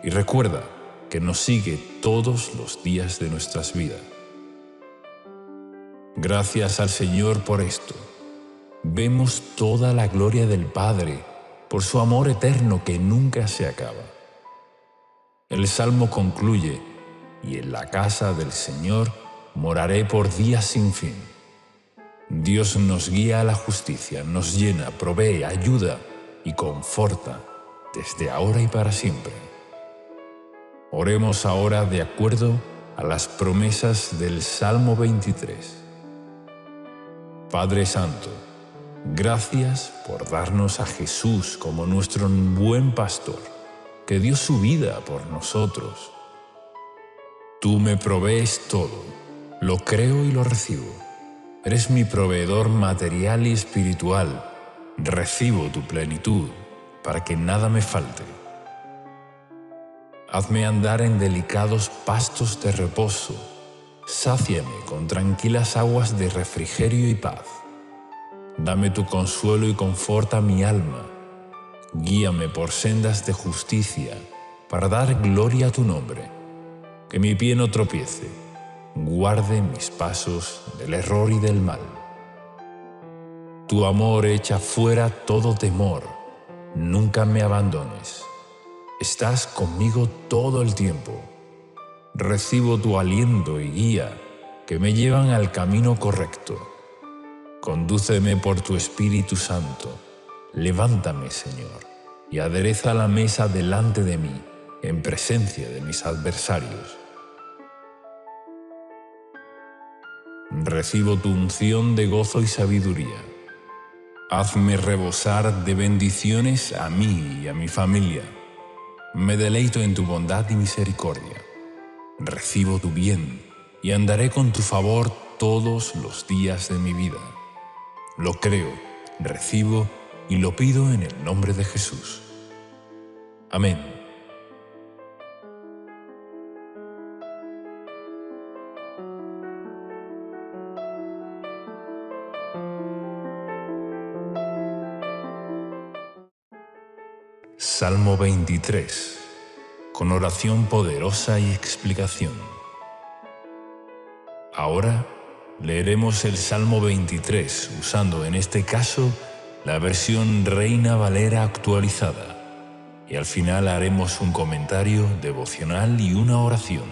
Y recuerda que nos sigue todos los días de nuestras vidas. Gracias al Señor por esto. Vemos toda la gloria del Padre por su amor eterno que nunca se acaba. El Salmo concluye: y en la casa del Señor moraré por días sin fin. Dios nos guía a la justicia, nos llena, provee, ayuda y conforta desde ahora y para siempre. Oremos ahora de acuerdo a las promesas del Salmo 23. Padre Santo, gracias por darnos a Jesús como nuestro buen pastor, que dio su vida por nosotros. Tú me provees todo, lo creo y lo recibo. Eres mi proveedor material y espiritual. Recibo tu plenitud para que nada me falte. Hazme andar en delicados pastos de reposo. Sáciame con tranquilas aguas de refrigerio y paz. Dame tu consuelo y conforta mi alma. Guíame por sendas de justicia para dar gloria a tu nombre. Que mi pie no tropiece. Guarde mis pasos del error y del mal. Tu amor echa fuera todo temor. Nunca me abandones. Estás conmigo todo el tiempo. Recibo tu aliento y guía que me llevan al camino correcto. Condúceme por tu Espíritu Santo. Levántame, Señor, y adereza la mesa delante de mí, en presencia de mis adversarios. Recibo tu unción de gozo y sabiduría. Hazme rebosar de bendiciones a mí y a mi familia. Me deleito en tu bondad y misericordia. Recibo tu bien y andaré con tu favor todos los días de mi vida. Lo creo, recibo y lo pido en el nombre de Jesús. Amén. Salmo 23, con oración poderosa y explicación. Ahora leeremos el Salmo 23 usando en este caso la versión Reina Valera actualizada y al final haremos un comentario devocional y una oración.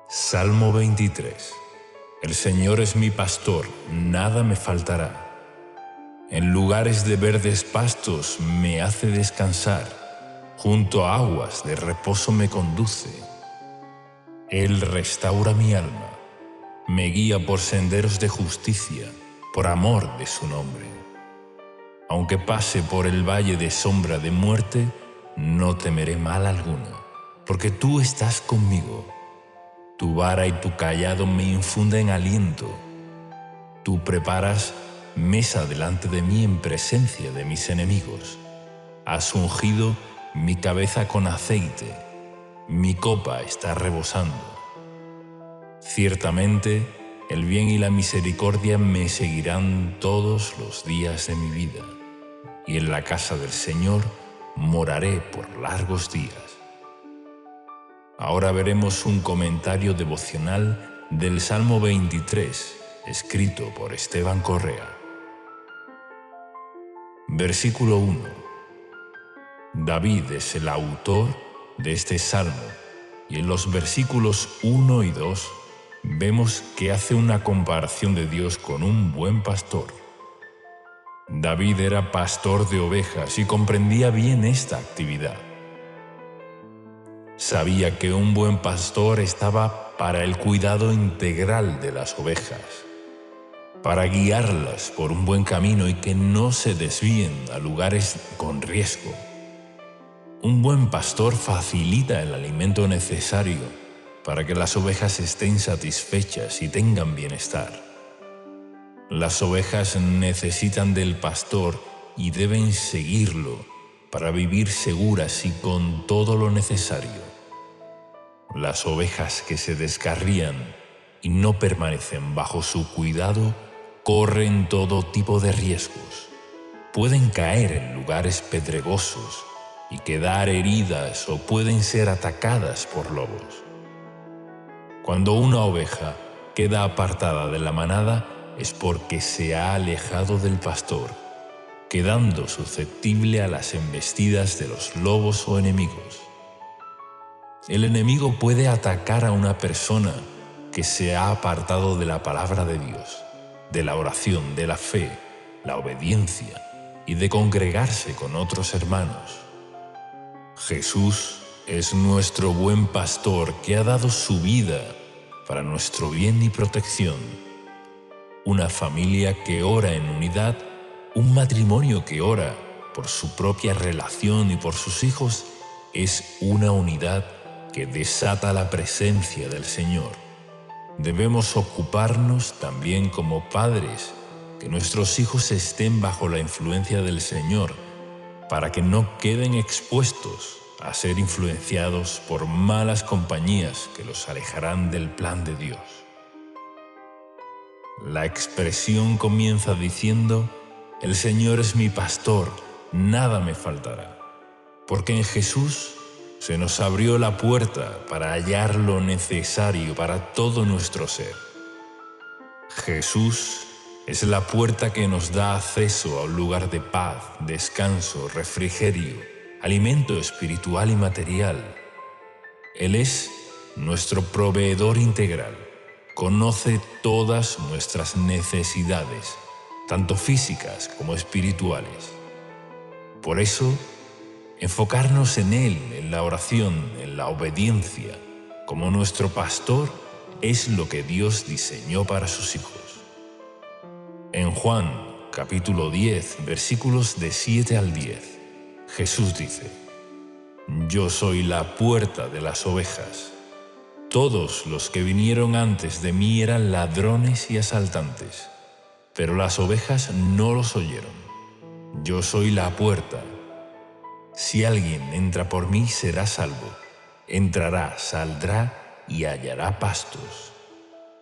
Salmo 23. El Señor es mi pastor, nada me faltará. En lugares de verdes pastos me hace descansar, junto a aguas de reposo me conduce. Él restaura mi alma, me guía por senderos de justicia, por amor de su nombre. Aunque pase por el valle de sombra de muerte, no temeré mal alguno, porque tú estás conmigo. Tu vara y tu cayado me infunden aliento. Tú preparas mesa delante de mí en presencia de mis enemigos. Has ungido mi cabeza con aceite, mi copa está rebosando. Ciertamente, el bien y la misericordia me seguirán todos los días de mi vida, y en la casa del Señor moraré por largos días. Ahora veremos un comentario devocional del Salmo 23, escrito por Esteban Correa. Versículo 1. David es el autor de este salmo y en los versículos 1 y 2 vemos que hace una comparación de Dios con un buen pastor. David era pastor de ovejas y comprendía bien esta actividad. Sabía que un buen pastor estaba para el cuidado integral de las ovejas, para guiarlas por un buen camino y que no se desvíen a lugares con riesgo. Un buen pastor facilita el alimento necesario para que las ovejas estén satisfechas y tengan bienestar. Las ovejas necesitan del pastor y deben seguirlo para vivir seguras y con todo lo necesario. Las ovejas que se descarrían y no permanecen bajo su cuidado corren todo tipo de riesgos. Pueden caer en lugares pedregosos y quedar heridas o pueden ser atacadas por lobos. Cuando una oveja queda apartada de la manada es porque se ha alejado del pastor, quedando susceptible a las embestidas de los lobos o enemigos. El enemigo puede atacar a una persona que se ha apartado de la palabra de Dios, de la oración, de la fe, la obediencia y de congregarse con otros hermanos. Jesús es nuestro buen pastor que ha dado su vida para nuestro bien y protección. Una familia que ora en unidad, un matrimonio que ora por su propia relación y por sus hijos, es una unidad que desata la presencia del Señor. Debemos ocuparnos también como padres, que nuestros hijos estén bajo la influencia del Señor, para que no queden expuestos a ser influenciados por malas compañías que los alejarán del plan de Dios. La expresión comienza diciendo: el Señor es mi pastor, nada me faltará, porque en Jesús se nos abrió la puerta para hallar lo necesario para todo nuestro ser. Jesús es la puerta que nos da acceso a un lugar de paz, descanso, refrigerio, alimento espiritual y material. Él es nuestro proveedor integral. Conoce todas nuestras necesidades, tanto físicas como espirituales. Por eso, enfocarnos en Él, en la oración, en la obediencia, como nuestro pastor, es lo que Dios diseñó para sus hijos. En Juan, capítulo 10, versículos de 7 al 10, Jesús dice: Yo soy la puerta de las ovejas. Todos los que vinieron antes de mí eran ladrones y asaltantes, pero las ovejas no los oyeron. Yo soy la puerta. Si alguien entra por mí, será salvo. Entrará, saldrá y hallará pastos.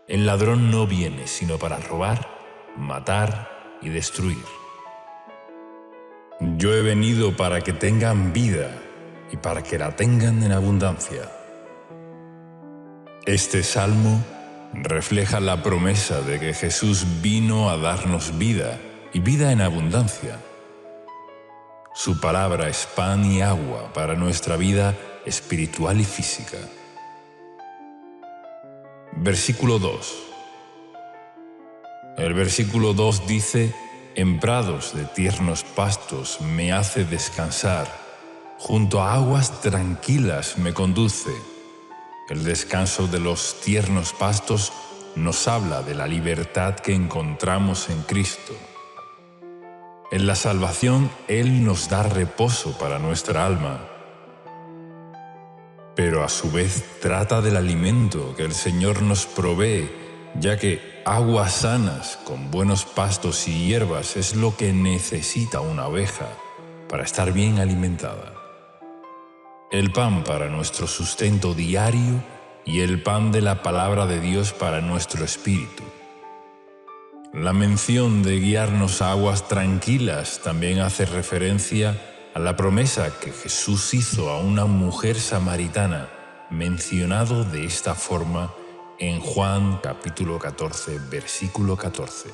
El ladrón no viene sino para robar, matar y destruir. Yo he venido para que tengan vida y para que la tengan en abundancia. Este salmo refleja la promesa de que Jesús vino a darnos vida y vida en abundancia. Su palabra es pan y agua para nuestra vida espiritual y física. Versículo 2. El versículo 2 dice: «En prados de tiernos pastos me hace descansar, junto a aguas tranquilas me conduce». El descanso de los tiernos pastos nos habla de la libertad que encontramos en Cristo. En la salvación, Él nos da reposo para nuestra alma, pero a su vez trata del alimento que el Señor nos provee, ya que aguas sanas con buenos pastos y hierbas es lo que necesita una oveja para estar bien alimentada. El pan para nuestro sustento diario y el pan de la palabra de Dios para nuestro espíritu. La mención de guiarnos a aguas tranquilas también hace referencia a la promesa que Jesús hizo a una mujer samaritana, mencionado de esta forma en Juan capítulo 14, versículo 14.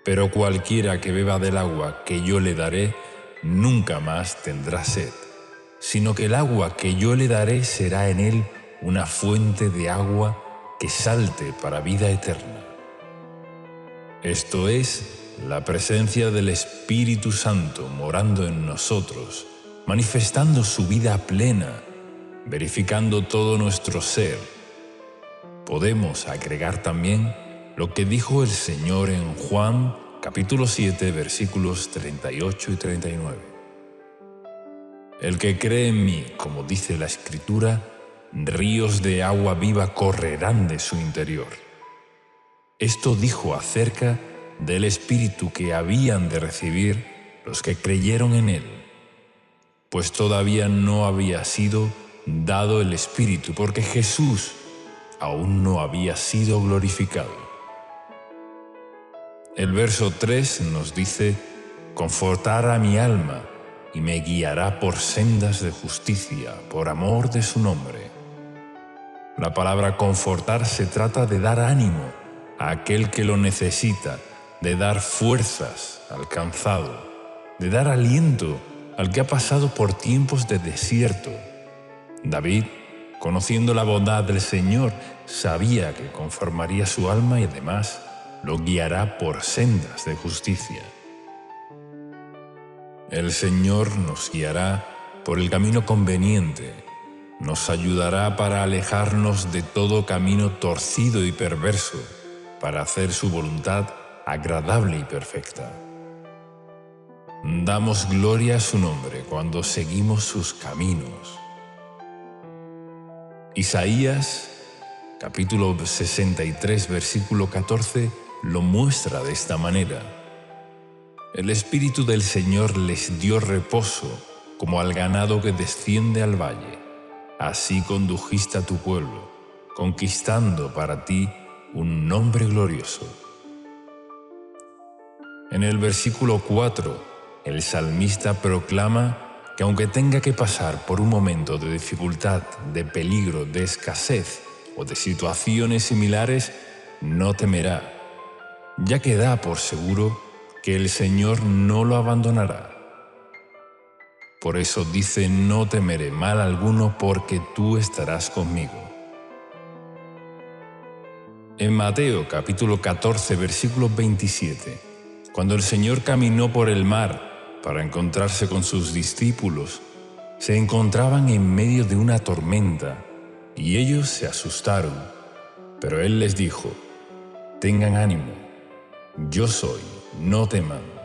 «Pero cualquiera que beba del agua que yo le daré, nunca más tendrá sed, sino que el agua que yo le daré será en él una fuente de agua que salte para vida eterna». Esto es, la presencia del Espíritu Santo morando en nosotros, manifestando su vida plena, verificando todo nuestro ser. Podemos agregar también lo que dijo el Señor en Juan capítulo 7, versículos 38 y 39. «El que cree en mí, como dice la Escritura, ríos de agua viva correrán de su interior». Esto dijo acerca del Espíritu que habían de recibir los que creyeron en Él, pues todavía no había sido dado el Espíritu, porque Jesús aún no había sido glorificado. El verso 3 nos dice: «Confortará a mi alma y me guiará por sendas de justicia, por amor de su nombre». La palabra confortar se trata de dar ánimo a aquel que lo necesita, de dar fuerzas al cansado, de dar aliento al que ha pasado por tiempos de desierto. David, conociendo la bondad del Señor, sabía que conformaría su alma y además lo guiará por sendas de justicia. El Señor nos guiará por el camino conveniente, nos ayudará para alejarnos de todo camino torcido y perverso, para hacer su voluntad agradable y perfecta. Damos gloria a su nombre cuando seguimos sus caminos. Isaías, capítulo 63, versículo 14, lo muestra de esta manera: «El Espíritu del Señor les dio reposo, como al ganado que desciende al valle. Así condujiste a tu pueblo, conquistando para ti un nombre glorioso». En el versículo 4, el salmista proclama que aunque tenga que pasar por un momento de dificultad, de peligro, de escasez o de situaciones similares, no temerá, ya que da por seguro que el Señor no lo abandonará. Por eso dice: «No temeré mal alguno, porque tú estarás conmigo». En Mateo capítulo 14, versículo 27, cuando el Señor caminó por el mar para encontrarse con sus discípulos, se encontraban en medio de una tormenta y ellos se asustaron, pero Él les dijo: «Tengan ánimo, yo soy, no teman».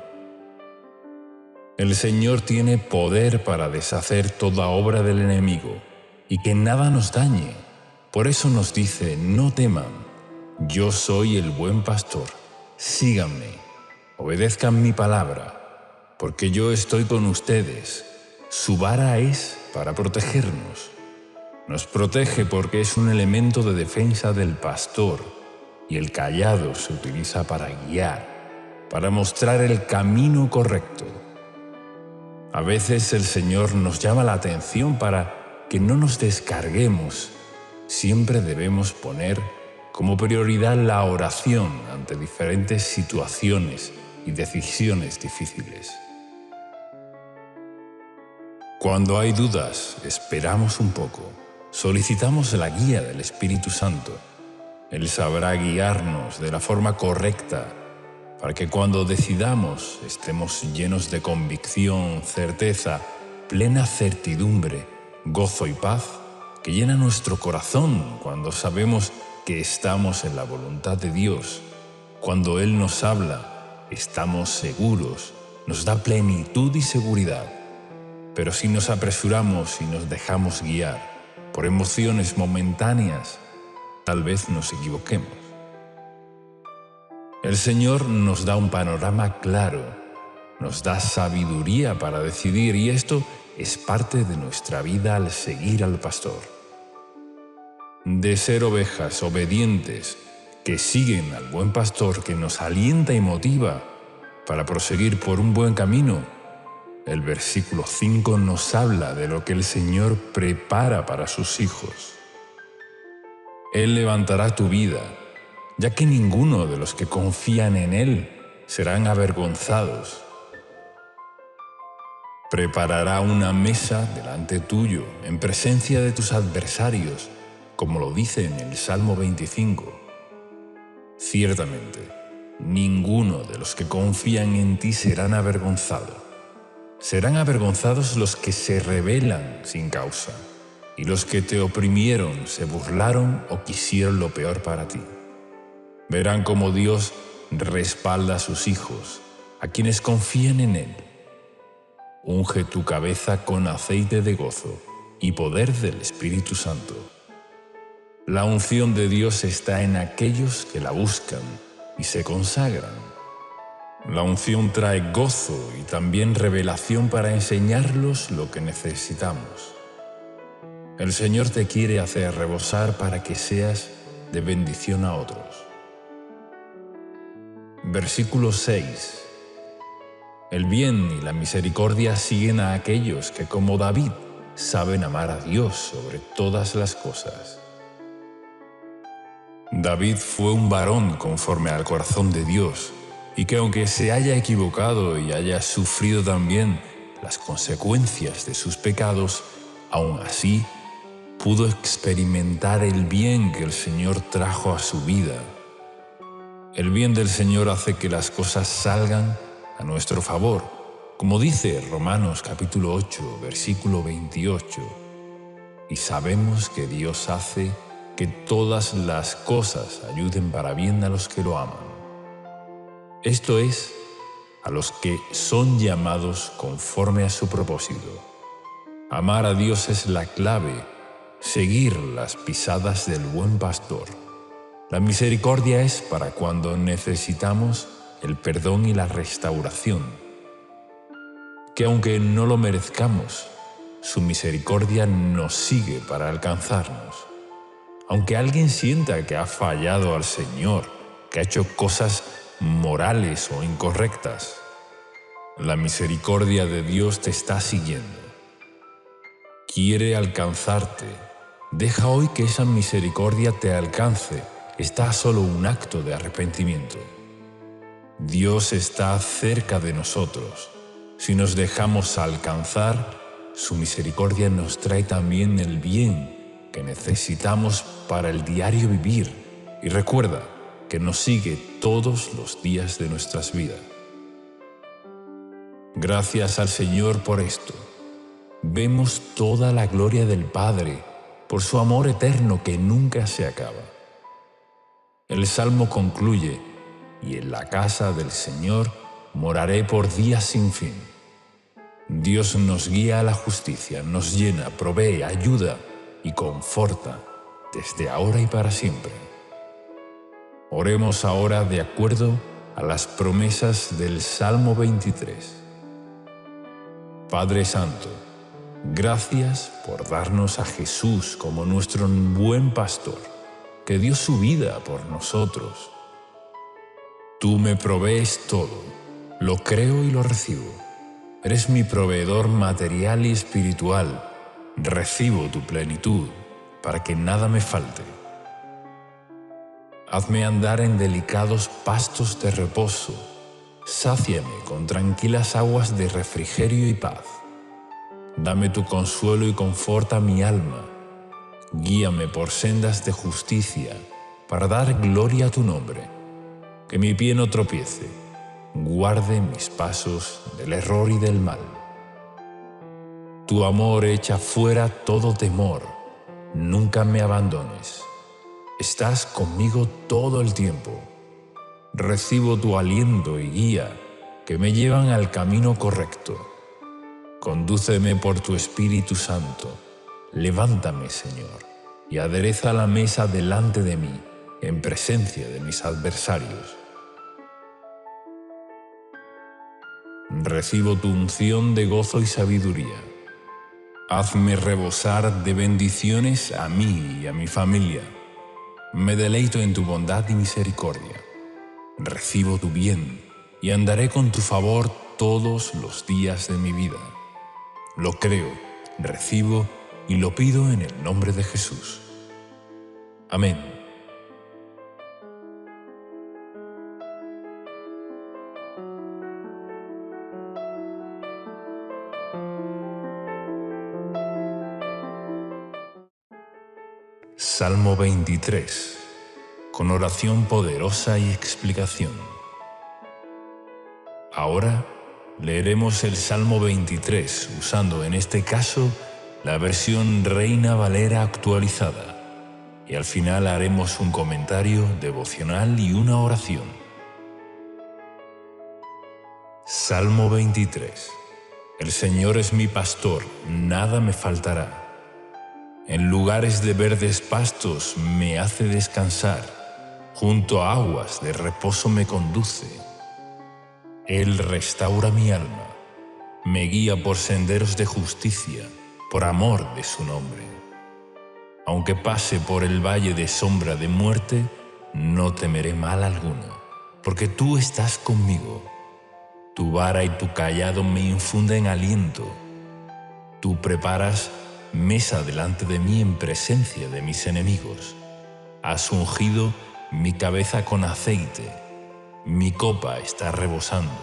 El Señor tiene poder para deshacer toda obra del enemigo y que nada nos dañe. Por eso nos dice: «No teman, yo soy el buen pastor, síganme, obedezcan mi palabra, porque yo estoy con ustedes». Su vara es para protegernos. Nos protege porque es un elemento de defensa del pastor, y el cayado se utiliza para guiar, para mostrar el camino correcto. A veces el Señor nos llama la atención para que no nos descarguemos, siempre debemos poner como prioridad la oración ante diferentes situaciones y decisiones difíciles. Cuando hay dudas, esperamos un poco, solicitamos la guía del Espíritu Santo. Él sabrá guiarnos de la forma correcta para que cuando decidamos estemos llenos de convicción, certeza, plena certidumbre, gozo y paz que llena nuestro corazón cuando sabemos que estamos en la voluntad de Dios. Cuando Él nos habla, estamos seguros, nos da plenitud y seguridad. Pero si nos apresuramos y nos dejamos guiar por emociones momentáneas, tal vez nos equivoquemos. El Señor nos da un panorama claro, nos da sabiduría para decidir y esto es parte de nuestra vida al seguir al pastor. De ser ovejas obedientes que siguen al buen pastor que nos alienta y motiva para proseguir por un buen camino, el versículo 5 nos habla de lo que el Señor prepara para sus hijos. Él levantará tu vida, ya que ninguno de los que confían en Él serán avergonzados. Preparará una mesa delante tuyo, en presencia de tus adversarios, como lo dice en el Salmo 25. Ciertamente, ninguno de los que confían en ti serán avergonzados. Serán avergonzados los que se rebelan sin causa, y los que te oprimieron, se burlaron o quisieron lo peor para ti. Verán cómo Dios respalda a sus hijos, a quienes confían en Él. Unge tu cabeza con aceite de gozo y poder del Espíritu Santo. La unción de Dios está en aquellos que la buscan y se consagran. La unción trae gozo y también revelación para enseñarlos lo que necesitamos. El Señor te quiere hacer rebosar para que seas de bendición a otros. Versículo 6. El bien y la misericordia siguen a aquellos que, como David, saben amar a Dios sobre todas las cosas. David fue un varón conforme al corazón de Dios, y que aunque se haya equivocado y haya sufrido también las consecuencias de sus pecados, aún así pudo experimentar el bien que el Señor trajo a su vida. El bien del Señor hace que las cosas salgan a nuestro favor, como dice Romanos capítulo 8, versículo 28. Y sabemos que Dios hace que todas las cosas ayuden para bien a los que lo aman. Esto es, a los que son llamados conforme a su propósito. Amar a Dios es la clave, seguir las pisadas del buen pastor. La misericordia es para cuando necesitamos el perdón y la restauración, que aunque no lo merezcamos, su misericordia nos sigue para alcanzarnos. Aunque alguien sienta que ha fallado al Señor, que ha hecho cosas morales o incorrectas, la misericordia de Dios te está siguiendo. Quiere alcanzarte. Deja hoy que esa misericordia te alcance. Está solo un acto de arrepentimiento. Dios está cerca de nosotros. Si nos dejamos alcanzar, su misericordia nos trae también el bien que necesitamos para el diario vivir. Y recuerda que nos sigue todos los días de nuestras vidas. Gracias al Señor por esto. Vemos toda la gloria del Padre por su amor eterno que nunca se acaba. El Salmo concluye: y en la casa del Señor moraré por días sin fin. Dios nos guía a la justicia, nos llena, provee, ayuda y conforta desde ahora y para siempre. Oremos ahora de acuerdo a las promesas del Salmo 23. Padre Santo, gracias por darnos a Jesús como nuestro buen pastor, que dio su vida por nosotros. Tú me provees todo, lo creo y lo recibo. Eres mi proveedor material y espiritual. Recibo tu plenitud. para que nada me falte. Hazme andar en delicados pastos de reposo, sáciame con tranquilas aguas de refrigerio y paz. Dame tu consuelo y conforta mi alma. Guíame por sendas de justicia, para dar gloria a tu nombre. Que mi pie no tropiece, guarde mis pasos del error y del mal. Tu amor echa fuera todo temor, nunca me abandones. Estás conmigo todo el tiempo. Recibo tu aliento y guía que me llevan al camino correcto. Condúceme por tu Espíritu Santo. Levántame, Señor, y adereza la mesa delante de mí, en presencia de mis adversarios. Recibo tu unción de gozo y sabiduría. Hazme rebosar de bendiciones a mí y a mi familia. Me deleito en tu bondad y misericordia. Recibo tu bien y andaré con tu favor todos los días de mi vida. Lo creo, recibo y lo pido en el nombre de Jesús. Amén. Salmo 23, con oración poderosa y explicación. Ahora leeremos el Salmo 23 usando en este caso la versión Reina Valera actualizada y al final haremos un comentario devocional y una oración. Salmo 23. El Señor es mi pastor, nada me faltará. En lugares de verdes pastos me hace descansar, junto a aguas de reposo me conduce. Él restaura mi alma, me guía por senderos de justicia, por amor de su nombre. Aunque pase por el valle de sombra de muerte, no temeré mal alguno, porque tú estás conmigo. Tu vara y tu cayado me infunden aliento. Tú preparas mesa delante de mí en presencia de mis enemigos. Has ungido mi cabeza con aceite, mi copa está rebosando.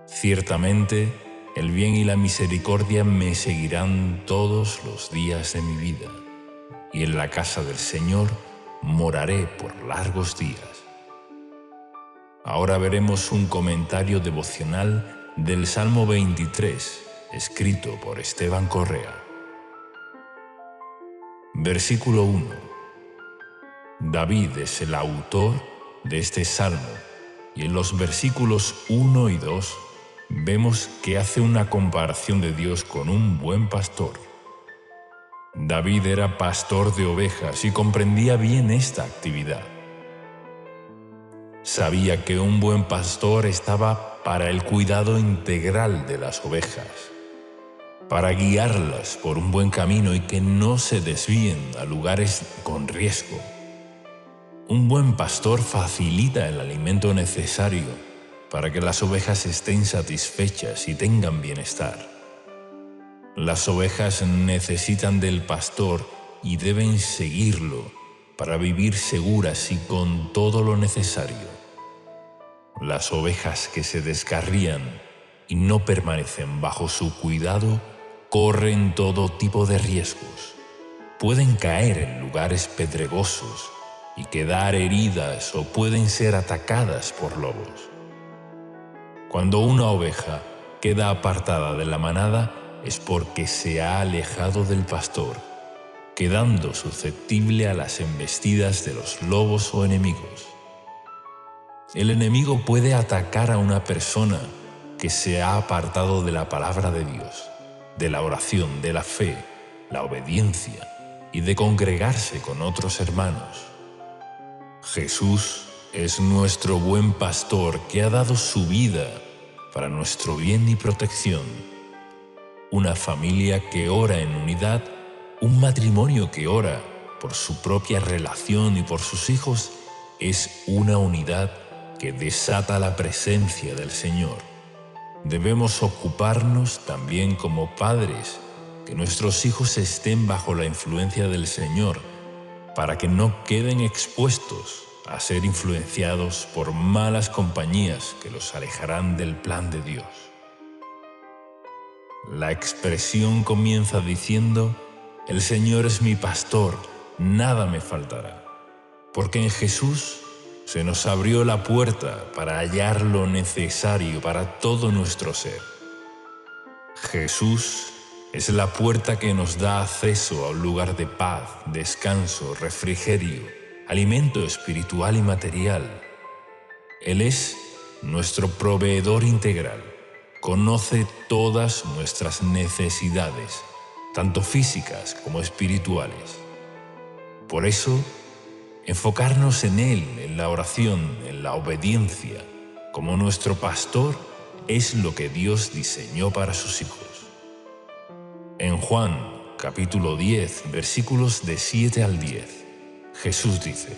Ciertamente, el bien y la misericordia me seguirán todos los días de mi vida, y en la casa del Señor moraré por largos días. Ahora veremos un comentario devocional del Salmo 23, escrito por Esteban Correa. Versículo 1. David es el autor de este salmo y en los versículos 1 y 2 vemos que hace una comparación de Dios con un buen pastor. David era pastor de ovejas y comprendía bien esta actividad. Sabía que un buen pastor estaba para el cuidado integral de las ovejas, para guiarlas por un buen camino y que no se desvíen a lugares con riesgo. Un buen pastor facilita el alimento necesario para que las ovejas estén satisfechas y tengan bienestar. Las ovejas necesitan del pastor y deben seguirlo para vivir seguras y con todo lo necesario. Las ovejas que se descarrían y no permanecen bajo su cuidado corren todo tipo de riesgos. Pueden caer en lugares pedregosos y quedar heridas o pueden ser atacadas por lobos. Cuando una oveja queda apartada de la manada es porque se ha alejado del pastor, quedando susceptible a las embestidas de los lobos o enemigos. El enemigo puede atacar a una persona que se ha apartado de la palabra de Dios, de la oración, de la fe, la obediencia y de congregarse con otros hermanos. Jesús es nuestro buen pastor que ha dado su vida para nuestro bien y protección. Una familia que ora en unidad, un matrimonio que ora por su propia relación y por sus hijos, es una unidad que desata la presencia del Señor. Debemos ocuparnos también como padres que nuestros hijos estén bajo la influencia del Señor, para que no queden expuestos a ser influenciados por malas compañías que los alejarán del plan de Dios. La expresión comienza diciendo: «El Señor es mi pastor, nada me faltará», porque en Jesús se nos abrió la puerta para hallar lo necesario para todo nuestro ser. Jesús es la puerta que nos da acceso a un lugar de paz, descanso, refrigerio, alimento espiritual y material. Él es nuestro proveedor integral. Conoce todas nuestras necesidades, tanto físicas como espirituales. Por eso, enfocarnos en Él, en la oración, en la obediencia, como nuestro pastor, es lo que Dios diseñó para sus hijos. En Juan, capítulo 10, versículos de 7 al 10, Jesús dice: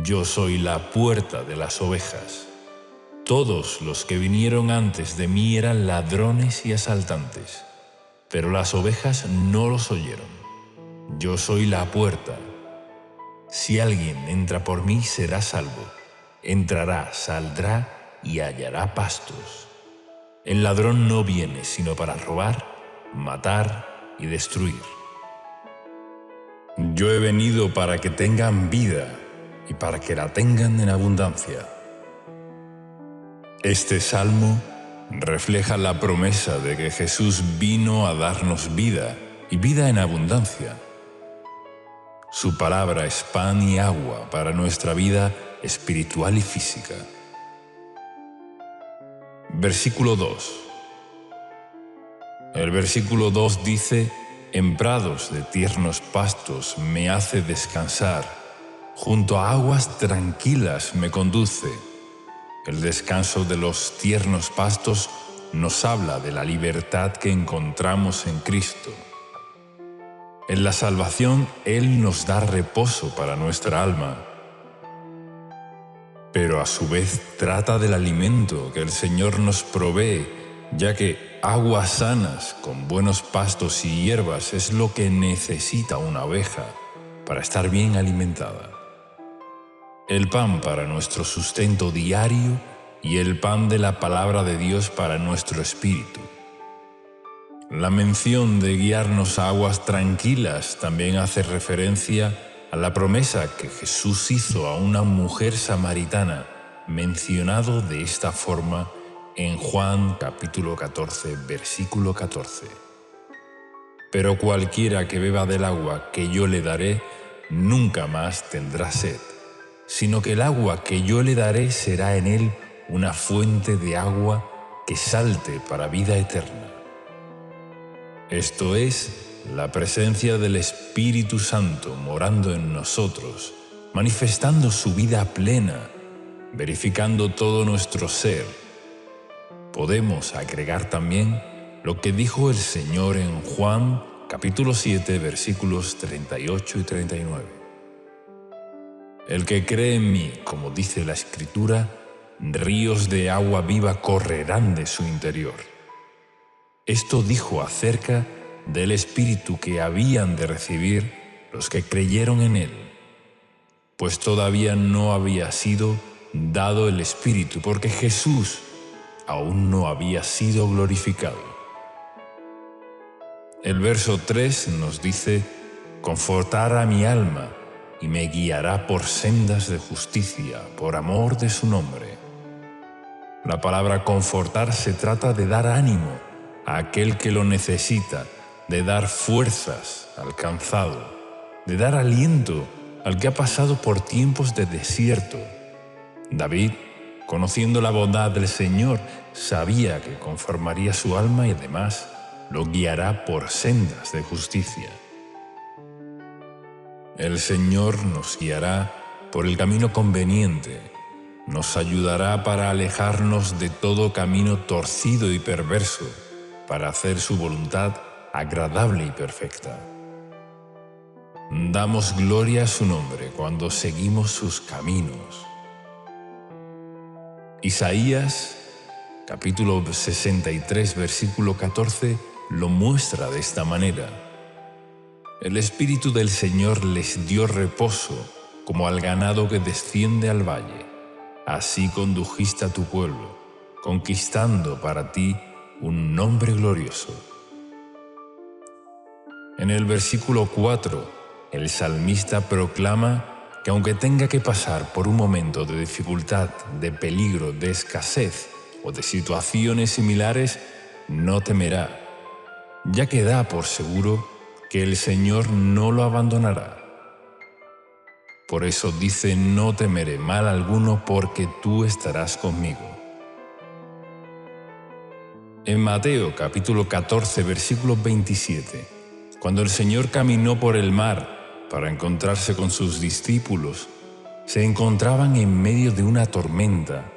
«Yo soy la puerta de las ovejas. Todos los que vinieron antes de mí eran ladrones y asaltantes, pero las ovejas no los oyeron. Yo soy la puerta. Si alguien entra por mí, será salvo. Entrará, saldrá y hallará pastos. El ladrón no viene sino para robar, matar y destruir. Yo he venido para que tengan vida y para que la tengan en abundancia». Este salmo refleja la promesa de que Jesús vino a darnos vida y vida en abundancia. Su palabra es pan y agua para nuestra vida espiritual y física. Versículo 2. El versículo 2 dice: «En prados de tiernos pastos me hace descansar, junto a aguas tranquilas me conduce». El descanso de los tiernos pastos nos habla de la libertad que encontramos en Cristo. En la salvación, Él nos da reposo para nuestra alma, pero a su vez trata del alimento que el Señor nos provee, ya que aguas sanas con buenos pastos y hierbas es lo que necesita una oveja para estar bien alimentada. El pan para nuestro sustento diario y el pan de la palabra de Dios para nuestro espíritu. La mención de guiarnos a aguas tranquilas también hace referencia a la promesa que Jesús hizo a una mujer samaritana, mencionado de esta forma en Juan capítulo 14, versículo 14. «Pero cualquiera que beba del agua que yo le daré, nunca más tendrá sed, sino que el agua que yo le daré será en él una fuente de agua que salte para vida eterna». Esto es, la presencia del Espíritu Santo morando en nosotros, manifestando su vida plena, verificando todo nuestro ser. Podemos agregar también lo que dijo el Señor en Juan capítulo 7, versículos 38 y 39. «El que cree en mí, como dice la Escritura, ríos de agua viva correrán de su interior». Esto dijo acerca del Espíritu que habían de recibir los que creyeron en Él, pues todavía no había sido dado el Espíritu, porque Jesús aún no había sido glorificado. El verso 3 nos dice: «Confortará mi alma y me guiará por sendas de justicia, por amor de su nombre». La palabra confortar se trata de dar ánimo a aquel que lo necesita, de dar fuerzas al cansado, de dar aliento al que ha pasado por tiempos de desierto. David, conociendo la bondad del Señor, sabía que conformaría su alma y además lo guiará por sendas de justicia. El Señor nos guiará por el camino conveniente, nos ayudará para alejarnos de todo camino torcido y perverso, para hacer su voluntad agradable y perfecta. Damos gloria a su nombre cuando seguimos sus caminos. Isaías, capítulo 63, versículo 14, lo muestra de esta manera. El Espíritu del Señor les dio reposo, como al ganado que desciende al valle. Así condujiste a tu pueblo, conquistando para ti un nombre glorioso. En el versículo 4, el salmista proclama que aunque tenga que pasar por un momento de dificultad, de peligro, de escasez o de situaciones similares, no temerá, ya que da por seguro que el Señor no lo abandonará. Por eso dice: no temeré mal alguno, porque tú estarás conmigo. En Mateo capítulo 14, versículo 27, cuando el Señor caminó por el mar para encontrarse con sus discípulos, se encontraban en medio de una tormenta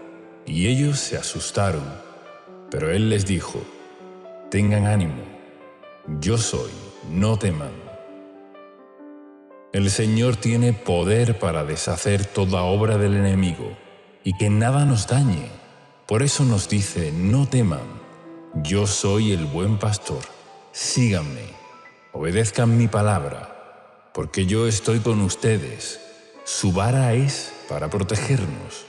y ellos se asustaron. Pero Él les dijo: tengan ánimo, yo soy, no teman. El Señor tiene poder para deshacer toda obra del enemigo y que nada nos dañe. Por eso nos dice: no teman, yo soy el buen pastor, síganme, obedezcan mi palabra, porque yo estoy con ustedes. Su vara es para protegernos.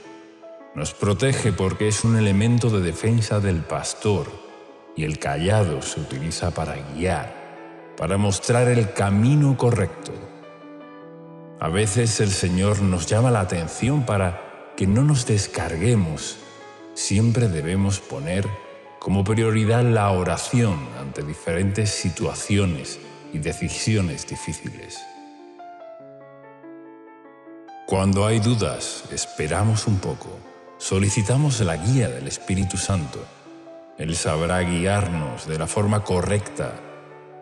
Nos protege porque es un elemento de defensa del pastor, y el cayado se utiliza para guiar, para mostrar el camino correcto. A veces el Señor nos llama la atención para que no nos descarguemos. Siempre debemos poner como prioridad la oración ante diferentes situaciones y decisiones difíciles. Cuando hay dudas, esperamos un poco. Solicitamos la guía del Espíritu Santo. Él sabrá guiarnos de la forma correcta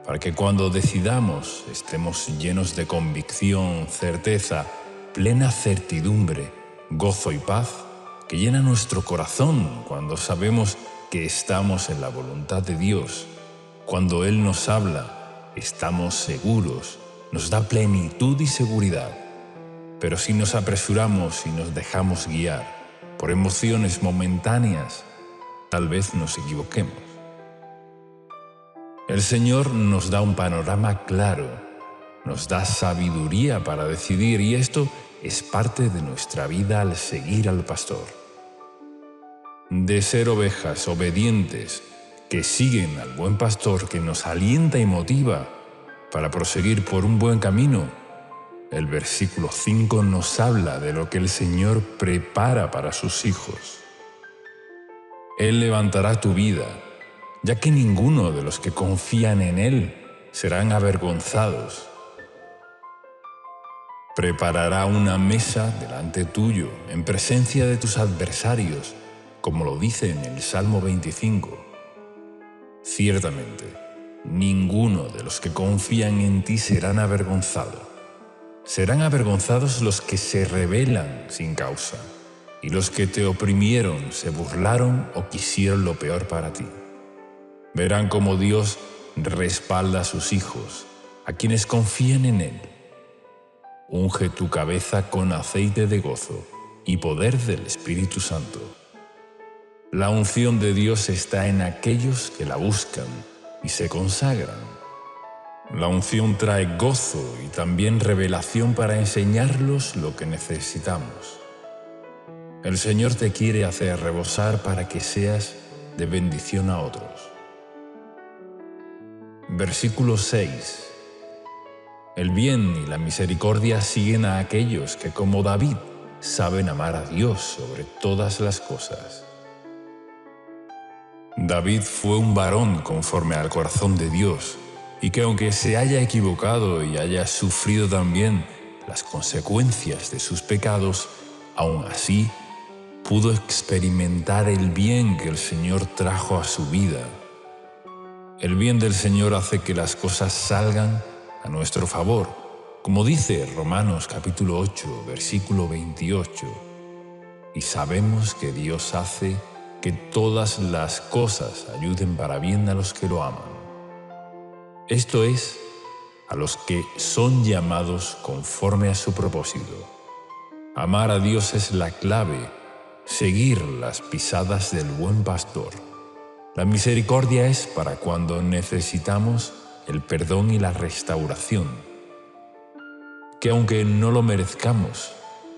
para que cuando decidamos estemos llenos de convicción, certeza, plena certidumbre, gozo y paz que llena nuestro corazón cuando sabemos que estamos en la voluntad de Dios. Cuando Él nos habla, estamos seguros, nos da plenitud y seguridad. Pero si nos apresuramos y nos dejamos guiar por emociones momentáneas, tal vez nos equivoquemos. El Señor nos da un panorama claro, nos da sabiduría para decidir, y esto es parte de nuestra vida al seguir al pastor. De ser ovejas obedientes que siguen al buen pastor que nos alienta y motiva para proseguir por un buen camino, el versículo 5 nos habla de lo que el Señor prepara para sus hijos. Él levantará tu vida, ya que ninguno de los que confían en Él serán avergonzados. Preparará una mesa delante tuyo, en presencia de tus adversarios, como lo dice en el Salmo 25. Ciertamente, ninguno de los que confían en ti serán avergonzados. Serán avergonzados los que se rebelan sin causa, y los que te oprimieron, se burlaron o quisieron lo peor para ti. Verán cómo Dios respalda a sus hijos, a quienes confían en Él. Unge tu cabeza con aceite de gozo y poder del Espíritu Santo. La unción de Dios está en aquellos que la buscan y se consagran. La unción trae gozo y también revelación para enseñarlos lo que necesitamos. El Señor te quiere hacer rebosar para que seas de bendición a otros. Versículo 6. El bien y la misericordia siguen a aquellos que, como David, saben amar a Dios sobre todas las cosas. David fue un varón conforme al corazón de Dios, y que aunque se haya equivocado y haya sufrido también las consecuencias de sus pecados, aún así pudo experimentar el bien que el Señor trajo a su vida. El bien del Señor hace que las cosas salgan a nuestro favor, como dice Romanos capítulo 8, versículo 28. Y sabemos que Dios hace que todas las cosas ayuden para bien a los que lo aman. Esto es, a los que son llamados conforme a su propósito. Amar a Dios es la clave, seguir las pisadas del buen pastor. La misericordia es para cuando necesitamos el perdón y la restauración, que aunque no lo merezcamos,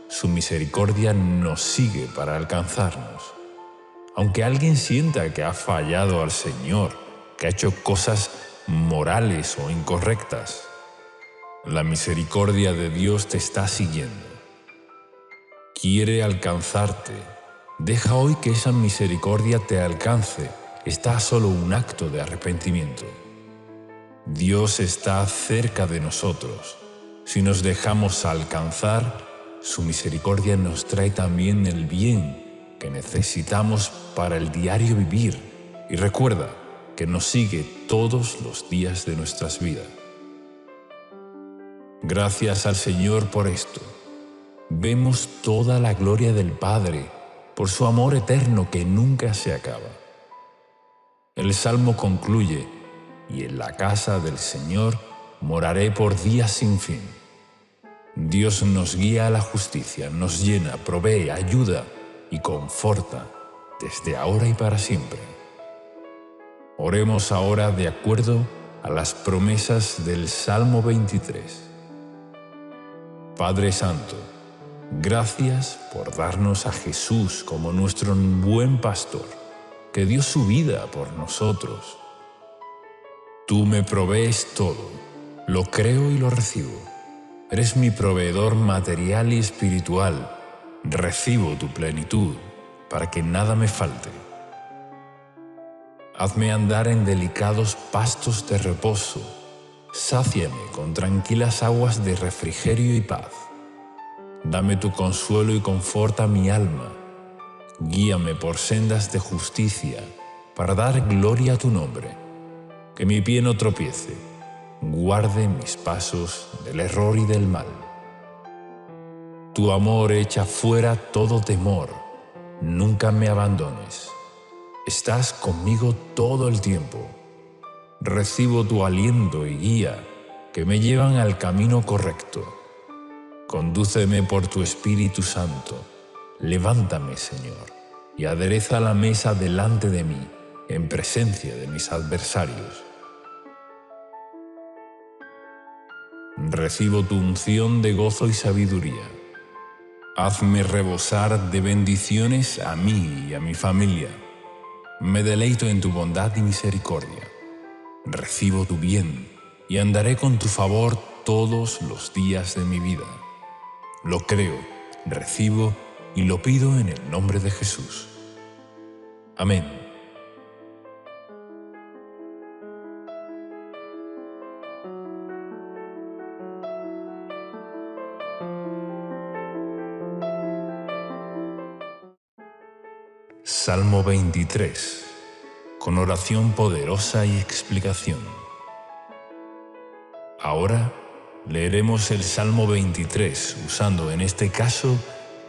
su misericordia nos sigue para alcanzarnos. Aunque alguien sienta que ha fallado al Señor, que ha hecho cosas morales o incorrectas, la misericordia de Dios te está siguiendo. Quiere alcanzarte. Deja hoy que esa misericordia te alcance. Está solo un acto de arrepentimiento. Dios está cerca de nosotros. Si nos dejamos alcanzar, su misericordia nos trae también el bien que necesitamos para el diario vivir. Y recuerda que nos sigue todos los días de nuestras vidas. Gracias al Señor por esto. Vemos toda la gloria del Padre por su amor eterno que nunca se acaba. El Salmo concluye: y en la casa del Señor moraré por días sin fin. Dios nos guía a la justicia, nos llena, provee, ayuda y conforta desde ahora y para siempre. Oremos ahora de acuerdo a las promesas del Salmo 23. Padre Santo, gracias por darnos a Jesús como nuestro buen pastor, que dio su vida por nosotros. Tú me provees todo, lo creo y lo recibo. Eres mi proveedor material y espiritual. Recibo tu plenitud para que nada me falte. Hazme andar en delicados pastos de reposo. Sáciame con tranquilas aguas de refrigerio y paz. Dame tu consuelo y conforta mi alma. Guíame por sendas de justicia para dar gloria a tu nombre. Que mi pie no tropiece. Guarde mis pasos del error y del mal. Tu amor echa fuera todo temor. Nunca me abandones. Estás conmigo todo el tiempo. Recibo tu aliento y guía que me llevan al camino correcto. Condúceme por tu Espíritu Santo. Levántame, Señor, y adereza la mesa delante de mí, en presencia de mis adversarios. Recibo tu unción de gozo y sabiduría. Hazme rebosar de bendiciones a mí y a mi familia. Me deleito en tu bondad y misericordia. Recibo tu bien y andaré con tu favor todos los días de mi vida. Lo creo, recibo y lo pido en el nombre de Jesús. Amén. Salmo 23, con oración poderosa y explicación. Ahora leeremos el Salmo 23 usando en este caso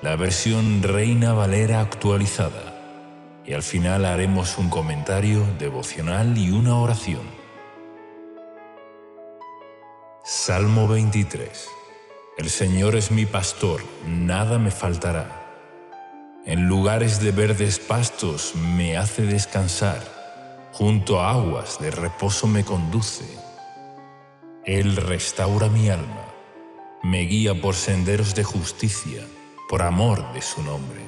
la versión Reina Valera actualizada y al final haremos un comentario devocional y una oración. Salmo 23. El Señor es mi pastor, nada me faltará. En lugares de verdes pastos me hace descansar, junto a aguas de reposo me conduce. Él restaura mi alma, me guía por senderos de justicia, por amor de su nombre.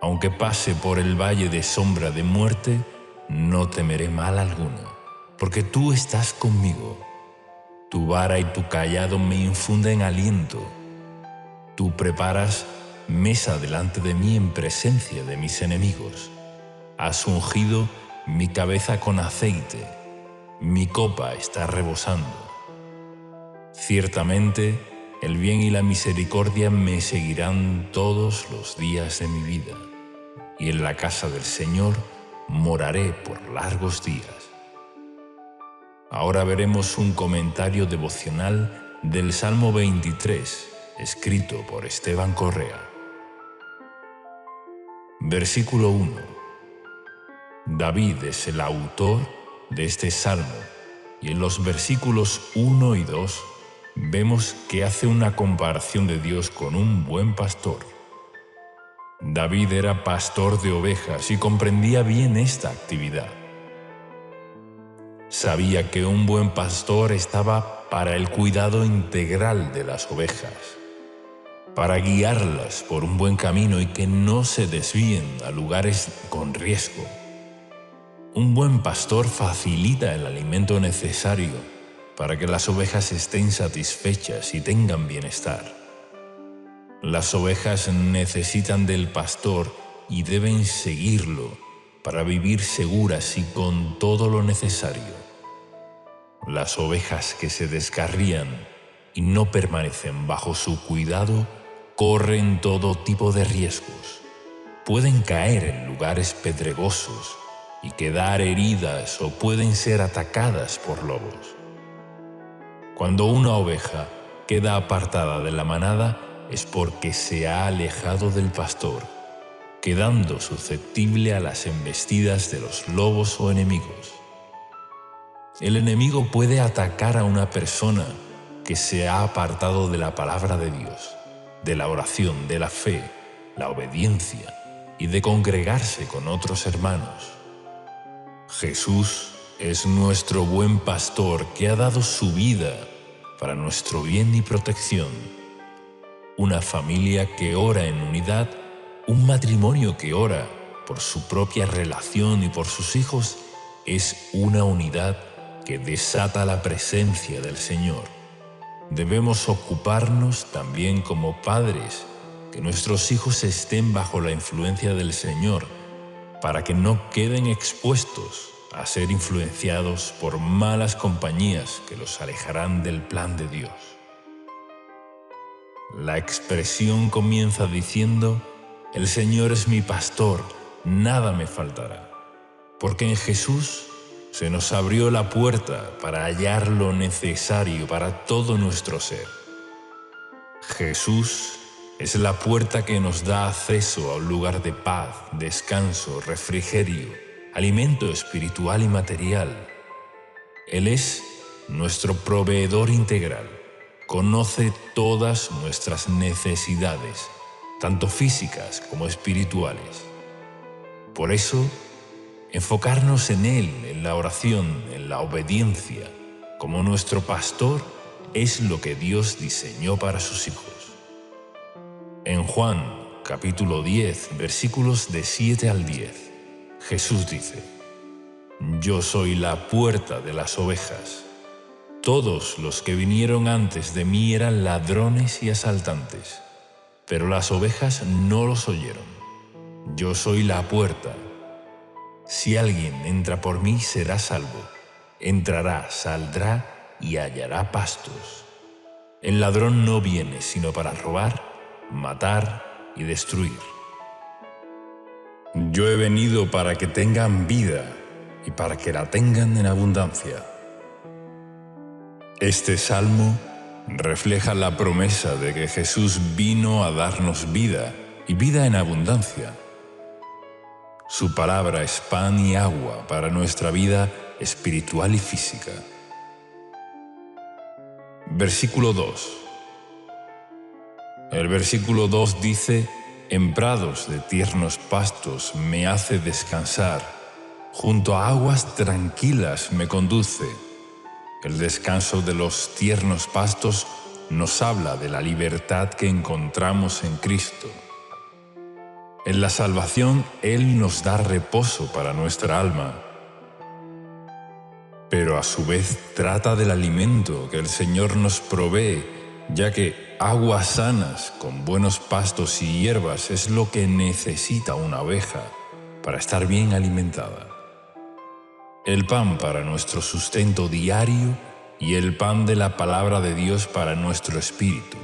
Aunque pase por el valle de sombra de muerte, no temeré mal alguno, porque tú estás conmigo. Tu vara y tu cayado me infunden aliento. Tú preparas mesa delante de mí en presencia de mis enemigos. Has ungido mi cabeza con aceite, mi copa está rebosando. Ciertamente, el bien y la misericordia me seguirán todos los días de mi vida, y en la casa del Señor moraré por largos días. Ahora veremos un comentario devocional del Salmo 23, escrito por Esteban Correa. Versículo 1. David es el autor de este salmo y en los versículos 1 y 2 vemos que hace una comparación de Dios con un buen pastor. David era pastor de ovejas y comprendía bien esta actividad. Sabía que un buen pastor estaba para el cuidado integral de las ovejas, para guiarlas por un buen camino y que no se desvíen a lugares con riesgo. Un buen pastor facilita el alimento necesario para que las ovejas estén satisfechas y tengan bienestar. Las ovejas necesitan del pastor y deben seguirlo para vivir seguras y con todo lo necesario. Las ovejas que se descarrían y no permanecen bajo su cuidado corren todo tipo de riesgos. Pueden caer en lugares pedregosos y quedar heridas o pueden ser atacadas por lobos. Cuando una oveja queda apartada de la manada es porque se ha alejado del pastor, quedando susceptible a las embestidas de los lobos o enemigos. El enemigo puede atacar a una persona que se ha apartado de la palabra de Dios, de la oración, de la fe, la obediencia y de congregarse con otros hermanos. Jesús es nuestro buen pastor que ha dado su vida para nuestro bien y protección. Una familia que ora en unidad, un matrimonio que ora por su propia relación y por sus hijos, es una unidad que desata la presencia del Señor. Debemos ocuparnos también como padres que nuestros hijos estén bajo la influencia del Señor para que no queden expuestos a ser influenciados por malas compañías que los alejarán del plan de Dios. La expresión comienza diciendo: «El Señor es mi pastor, nada me faltará», porque en Jesús se nos abrió la puerta para hallar lo necesario para todo nuestro ser. Jesús es la puerta que nos da acceso a un lugar de paz, descanso, refrigerio, alimento espiritual y material. Él es nuestro proveedor integral. Conoce todas nuestras necesidades, tanto físicas como espirituales. Por eso, enfocarnos en Él, en la oración, en la obediencia, como nuestro pastor, es lo que Dios diseñó para sus hijos. En Juan, capítulo 10, versículos de 7 al 10, Jesús dice: «Yo soy la puerta de las ovejas. Todos los que vinieron antes de mí eran ladrones y asaltantes, pero las ovejas no los oyeron. Yo soy la puerta. Si alguien entra por mí, será salvo. Entrará, saldrá y hallará pastos. El ladrón no viene sino para robar, matar y destruir. Yo he venido para que tengan vida y para que la tengan en abundancia». Este salmo refleja la promesa de que Jesús vino a darnos vida y vida en abundancia. Su palabra es pan y agua para nuestra vida espiritual y física. Versículo 2. El versículo 2 dice: «En prados de tiernos pastos me hace descansar, junto a aguas tranquilas me conduce». El descanso de los tiernos pastos nos habla de la libertad que encontramos en Cristo. En la salvación, Él nos da reposo para nuestra alma, pero a su vez trata del alimento que el Señor nos provee, ya que aguas sanas con buenos pastos y hierbas es lo que necesita una oveja para estar bien alimentada. El pan para nuestro sustento diario y el pan de la palabra de Dios para nuestro espíritu.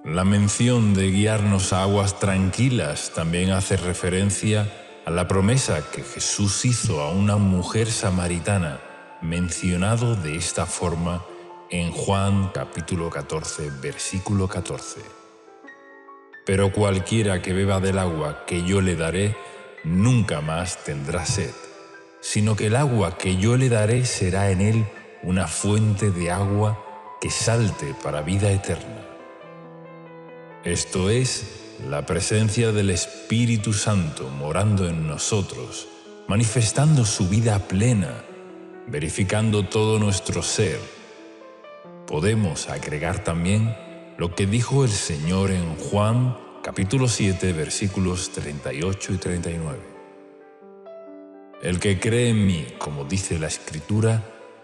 La mención de guiarnos a aguas tranquilas también hace referencia a la promesa que Jesús hizo a una mujer samaritana, mencionado de esta forma en Juan capítulo 14, versículo 14. «Pero cualquiera que beba del agua que yo le daré, nunca más tendrá sed, sino que el agua que yo le daré será en él una fuente de agua que salte para vida eterna». Esto es la presencia del Espíritu Santo morando en nosotros, manifestando su vida plena, verificando todo nuestro ser. Podemos agregar también lo que dijo el Señor en Juan capítulo 7, versículos 38 y 39. El que cree en mí, como dice la Escritura,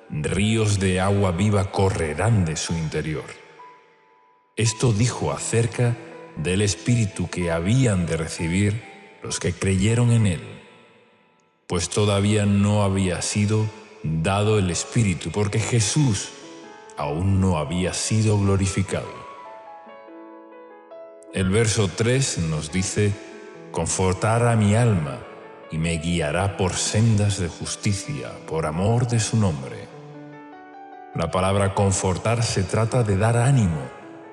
ríos de agua viva correrán de su interior. Esto dijo acerca del Espíritu que habían de recibir los que creyeron en Él, pues todavía no había sido dado el Espíritu, porque Jesús aún no había sido glorificado. El verso 3 nos dice: «Confortará mi alma y me guiará por sendas de justicia, por amor de su nombre». La palabra confortar se trata de dar ánimo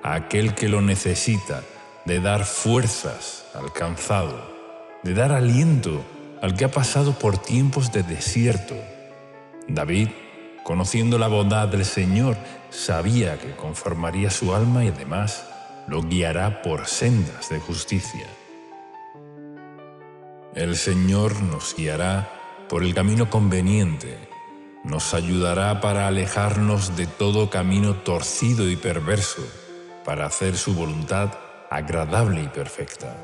a aquel que lo necesita, de dar fuerzas al cansado, de dar aliento al que ha pasado por tiempos de desierto. David, conociendo la bondad del Señor, sabía que conformaría su alma y además lo guiará por sendas de justicia. El Señor nos guiará por el camino conveniente, nos ayudará para alejarnos de todo camino torcido y perverso, para hacer su voluntad agradable y perfecta.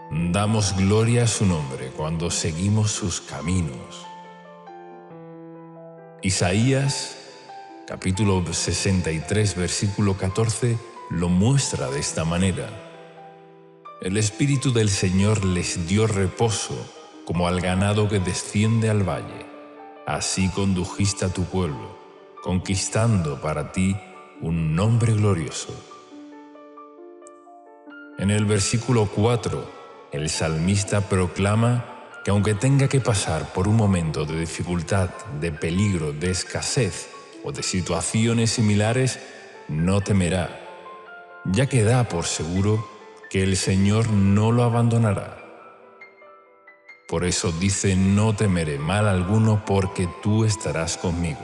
Damos gloria a su nombre cuando seguimos sus caminos. Isaías, capítulo 63, versículo 14, lo muestra de esta manera: «El Espíritu del Señor les dio reposo, como al ganado que desciende al valle. Así condujiste a tu pueblo, conquistando para ti un nombre glorioso». En el versículo 4, el salmista proclama que aunque tenga que pasar por un momento de dificultad, de peligro, de escasez o de situaciones similares, no temerá, ya que da por seguro que el Señor no lo abandonará. Por eso dice: «No temeré mal alguno, porque tú estarás conmigo».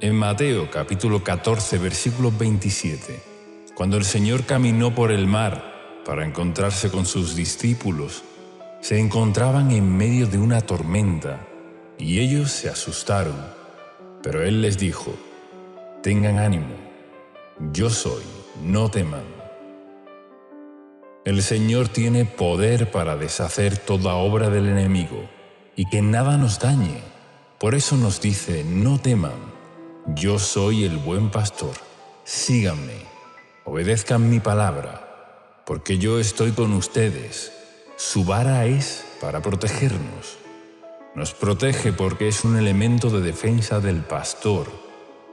En Mateo capítulo 14, versículo 27, cuando el Señor caminó por el mar para encontrarse con sus discípulos, se encontraban en medio de una tormenta y ellos se asustaron, pero Él les dijo: «Tengan ánimo, yo soy, no teman». El Señor tiene poder para deshacer toda obra del enemigo y que nada nos dañe. Por eso nos dice: «No teman, yo soy el buen pastor, síganme, obedezcan mi palabra, porque yo estoy con ustedes». Su vara es para protegernos. Nos protege porque es un elemento de defensa del pastor,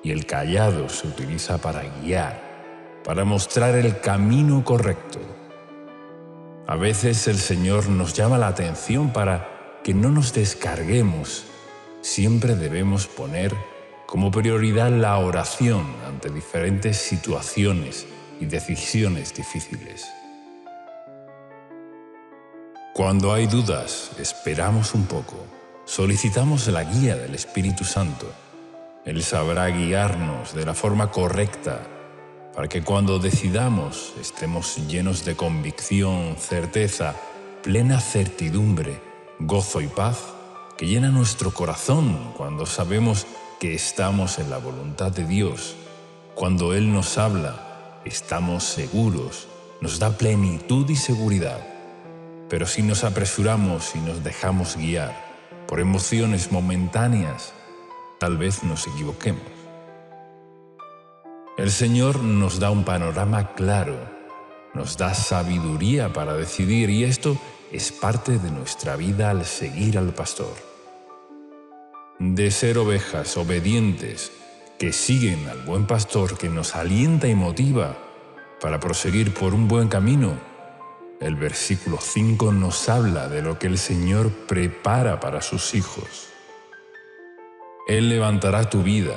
y el cayado se utiliza para guiar, para mostrar el camino correcto. A veces el Señor nos llama la atención para que no nos descarguemos. Siempre debemos poner como prioridad la oración ante diferentes situaciones y decisiones difíciles. Cuando hay dudas, esperamos un poco, solicitamos la guía del Espíritu Santo. Él sabrá guiarnos de la forma correcta para que cuando decidamos estemos llenos de convicción, certeza, plena certidumbre, gozo y paz que llena nuestro corazón cuando sabemos que estamos en la voluntad de Dios. Cuando Él nos habla, estamos seguros, nos da plenitud y seguridad. Pero si nos apresuramos y nos dejamos guiar por emociones momentáneas, tal vez nos equivoquemos. El Señor nos da un panorama claro, nos da sabiduría para decidir, y esto es parte de nuestra vida al seguir al pastor. De ser ovejas obedientes que siguen al buen pastor que nos alienta y motiva para proseguir por un buen camino, el versículo 5 nos habla de lo que el Señor prepara para sus hijos. Él levantará tu vida,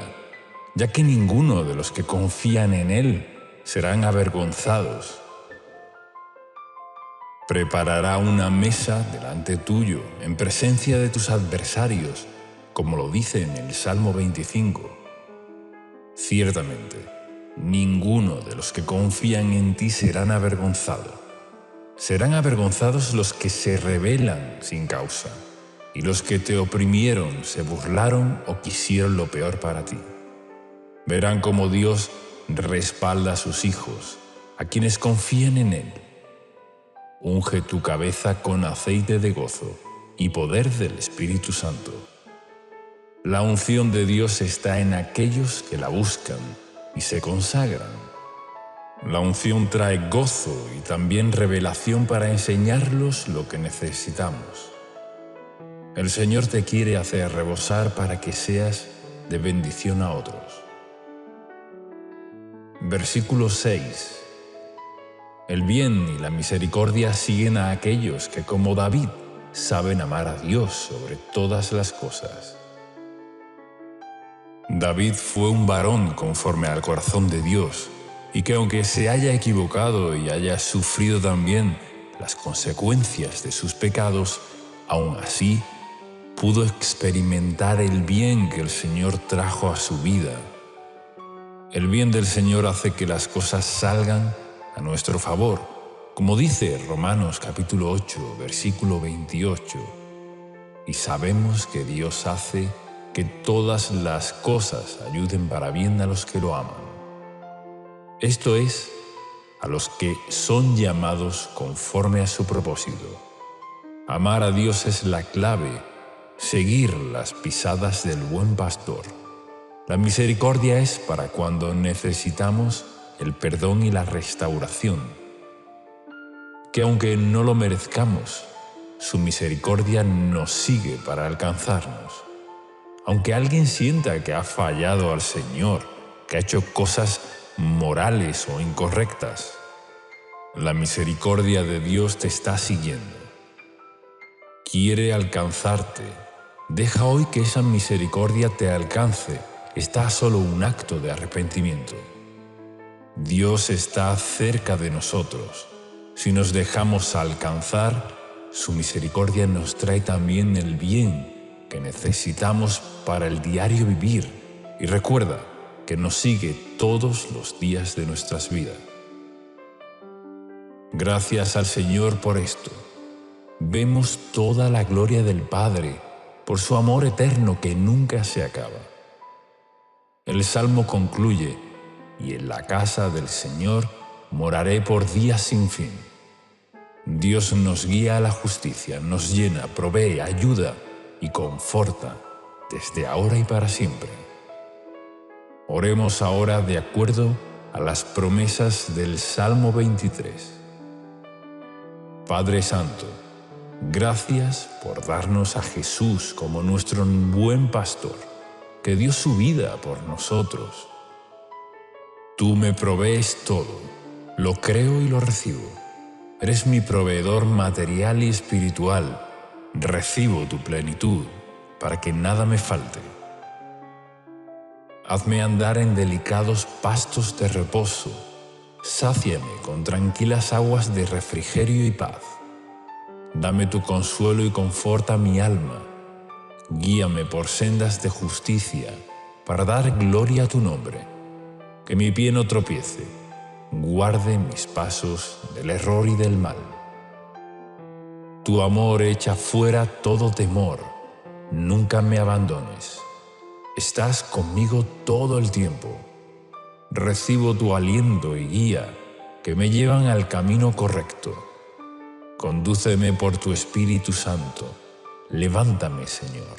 ya que ninguno de los que confían en Él serán avergonzados. Preparará una mesa delante tuyo, en presencia de tus adversarios, como lo dice en el Salmo 25. Ciertamente, ninguno de los que confían en ti serán avergonzados. Serán avergonzados los que se rebelan sin causa, y los que te oprimieron se burlaron o quisieron lo peor para ti. Verán cómo Dios respalda a sus hijos, a quienes confían en Él. Unge tu cabeza con aceite de gozo y poder del Espíritu Santo. La unción de Dios está en aquellos que la buscan y se consagran. La unción trae gozo y también revelación para enseñarlos lo que necesitamos. El Señor te quiere hacer rebosar para que seas de bendición a otros. Versículo 6. El bien y la misericordia siguen a aquellos que, como David, saben amar a Dios sobre todas las cosas. David fue un varón conforme al corazón de Dios, y que aunque se haya equivocado y haya sufrido también las consecuencias de sus pecados, aún así pudo experimentar el bien que el Señor trajo a su vida. El bien del Señor hace que las cosas salgan a nuestro favor, como dice Romanos capítulo 8, versículo 28. Y sabemos que Dios hace que todas las cosas ayuden para bien a los que lo aman. Esto es, a los que son llamados conforme a su propósito. Amar a Dios es la clave, seguir las pisadas del buen pastor. La misericordia es para cuando necesitamos el perdón y la restauración, que aunque no lo merezcamos, su misericordia nos sigue para alcanzarnos. Aunque alguien sienta que ha fallado al Señor, que ha hecho cosas morales o incorrectas, la misericordia de Dios te está siguiendo. Quiere alcanzarte. Deja hoy que esa misericordia te alcance. Está solo un acto de arrepentimiento. Dios está cerca de nosotros. Si nos dejamos alcanzar, su misericordia nos trae también el bien que necesitamos para el diario vivir. Y recuerda que nos sigue todos los días de nuestras vidas. Gracias al Señor por esto. Vemos toda la gloria del Padre por su amor eterno que nunca se acaba. El Salmo concluye: y en la casa del Señor moraré por días sin fin. Dios nos guía a la justicia, nos llena, provee, ayuda y conforta desde ahora y para siempre. Oremos ahora de acuerdo a las promesas del Salmo 23. Padre Santo, gracias por darnos a Jesús como nuestro buen pastor, que dio su vida por nosotros. Tú me provees todo, lo creo y lo recibo. Eres mi proveedor material y espiritual. Recibo tu plenitud para que nada me falte. Hazme andar en delicados pastos de reposo. Sáciame con tranquilas aguas de refrigerio y paz. Dame tu consuelo y conforta mi alma. Guíame por sendas de justicia para dar gloria a tu nombre. Que mi pie no tropiece. Guarde mis pasos del error y del mal. Tu amor echa fuera todo temor. Nunca me abandones. Estás conmigo todo el tiempo. Recibo tu aliento y guía que me llevan al camino correcto. Condúceme por tu Espíritu Santo. Levántame, Señor,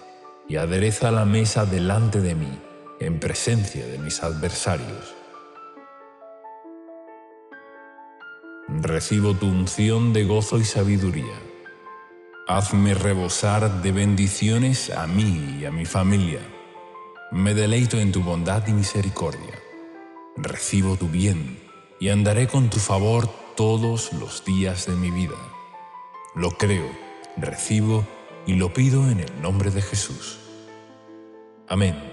y adereza la mesa delante de mí, en presencia de mis adversarios. Recibo tu unción de gozo y sabiduría. Hazme rebosar de bendiciones a mí y a mi familia. Me deleito en tu bondad y misericordia. Recibo tu bien y andaré con tu favor todos los días de mi vida. Lo creo, recibo y lo pido en el nombre de Jesús. Amén.